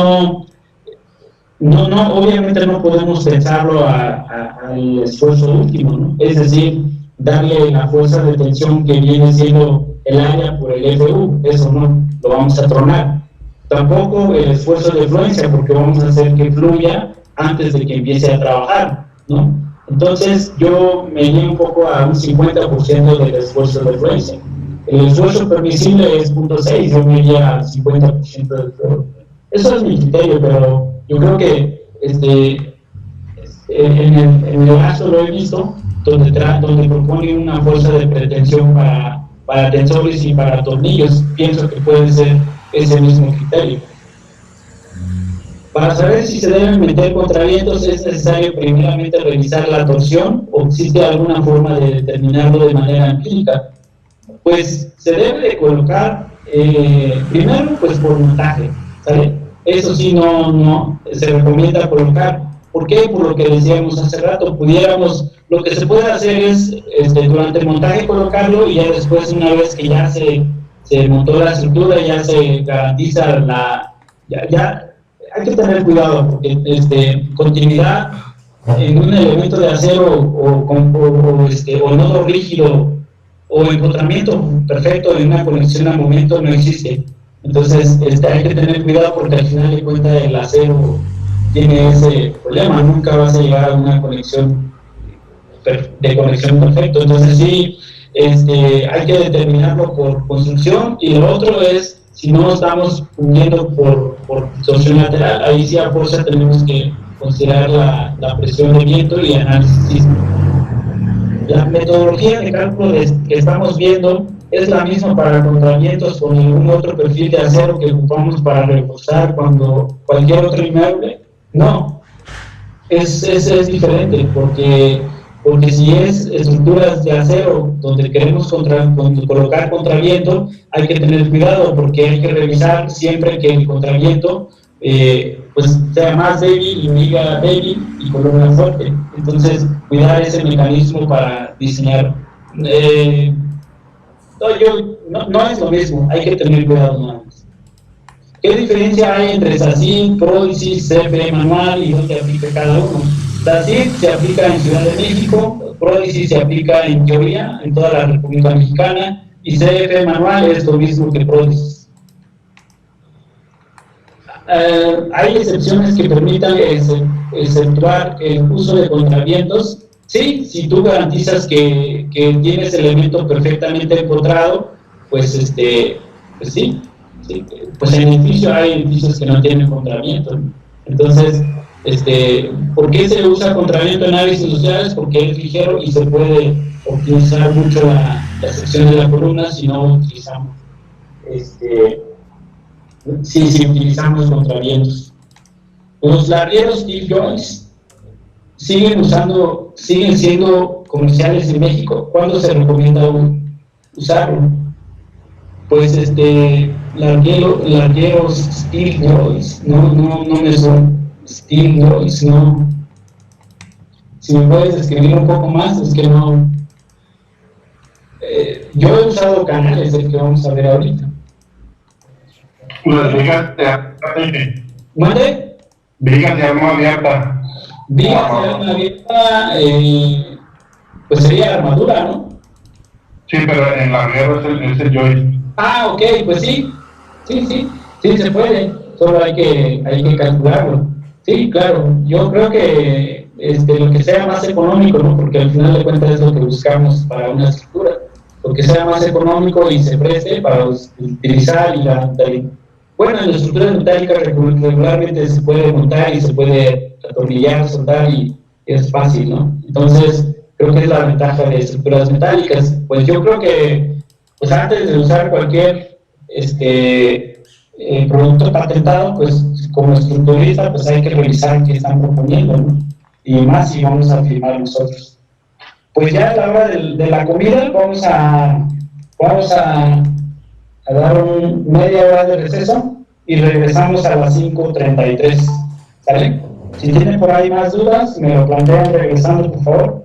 obviamente no podemos pensarlo al esfuerzo último, ¿no? Es decir, darle la fuerza de tensión que viene siendo el área por el FU, eso no, lo vamos a tronar. Tampoco el esfuerzo de fluencia, porque vamos a hacer que fluya antes de que empiece a trabajar, ¿no? Entonces yo me iría un poco a un 50% del esfuerzo de fluencia. El esfuerzo permisible es 0.6, yo me iría al 50% del esfuerzo. Eso es mi criterio, pero yo creo que en el caso lo he visto, donde propone una fuerza de pretensión para tensores y para tornillos. Pienso que puede ser ese mismo criterio. Para saber si se deben meter contravientos es necesario primeramente revisar la torsión, o existe alguna forma de determinarlo de manera empírica. Pues se debe de colocar primero pues por montaje, ¿sale? Eso sí no se recomienda colocar. ¿Por qué? Por lo que decíamos hace rato, lo que se puede hacer es durante el montaje colocarlo, y ya después, una vez que ya se montó la estructura, ya se garantiza ya hay que tener cuidado, porque continuidad en un elemento de acero o nodo rígido o encontramiento perfecto en una conexión a momento no existe. Entonces hay que tener cuidado, porque al final de cuentas el acero tiene ese problema, nunca vas a llegar a una conexión perfecta. Entonces sí, hay que determinarlo por construcción. Y lo otro es, si no estamos uniendo por torsión lateral, ahí sí a fuerza tenemos que considerar la presión de viento y análisis sísmico. La metodología de cálculo que estamos viendo es la misma para contravientos con algún otro perfil de acero que ocupamos para reforzar cualquier otro inmueble. No, es diferente, porque si es estructuras de acero donde queremos colocar contraviento, hay que tener cuidado, porque hay que revisar siempre que el contraviento pues sea más débil y diga débil y columna fuerte. Entonces, cuidar ese mecanismo para diseñar. No es lo mismo, hay que tener cuidado nada más. ¿Qué diferencia hay entre SACID, Prodigy, CFE manual y dónde aplica cada uno? SACID se aplica en Ciudad de México, Prodigy se aplica en teoría en toda la República Mexicana, y CFE manual es lo mismo que Prodigy. Hay excepciones que permitan exceptuar el uso de contravientos. Sí, si tú garantizas que tienes el elemento perfectamente encontrado, pues pues sí, pues en edificio hay edificios que no tienen contraviento. Entonces, ¿por qué se usa contra viento en naves industriales? Porque es ligero y se puede optimizar mucho la sección de la columna si no utilizamos, si utilizamos contravientos. Los largueros steel joints siguen siendo comerciales en México. ¿Cuándo se recomienda usarlo? Pues largueros steel joints, no me son steel joints, no. Si me puedes describir un poco más, es que no. Yo he usado canales, el que vamos a ver ahorita. Las vigas de arma abierta. ¿Mande? Vigas de arma abierta. Vigas de arma abierta, pues sería armadura, ¿no? Sí, pero en larguero es el joint. Ah, ok, pues sí se puede, solo hay que calcularlo. Sí, claro, yo creo que lo que sea más económico, ¿no? Porque al final de cuentas es lo que buscamos para una estructura, porque sea más económico y se preste para utilizar en las estructuras metálicas regularmente se puede montar y se puede atornillar, soldar y es fácil, ¿no? Entonces, creo que es la ventaja de estructuras metálicas. Pues yo creo que, pues antes de usar cualquier producto patentado, pues como estructurista, pues hay que revisar qué están proponiendo, ¿no? Y más si vamos a firmar nosotros. Pues ya a la hora de la comida, vamos a dar media hora de receso y regresamos a las 5:33, ¿sale? Si tienen por ahí más dudas, me lo plantean regresando, por favor.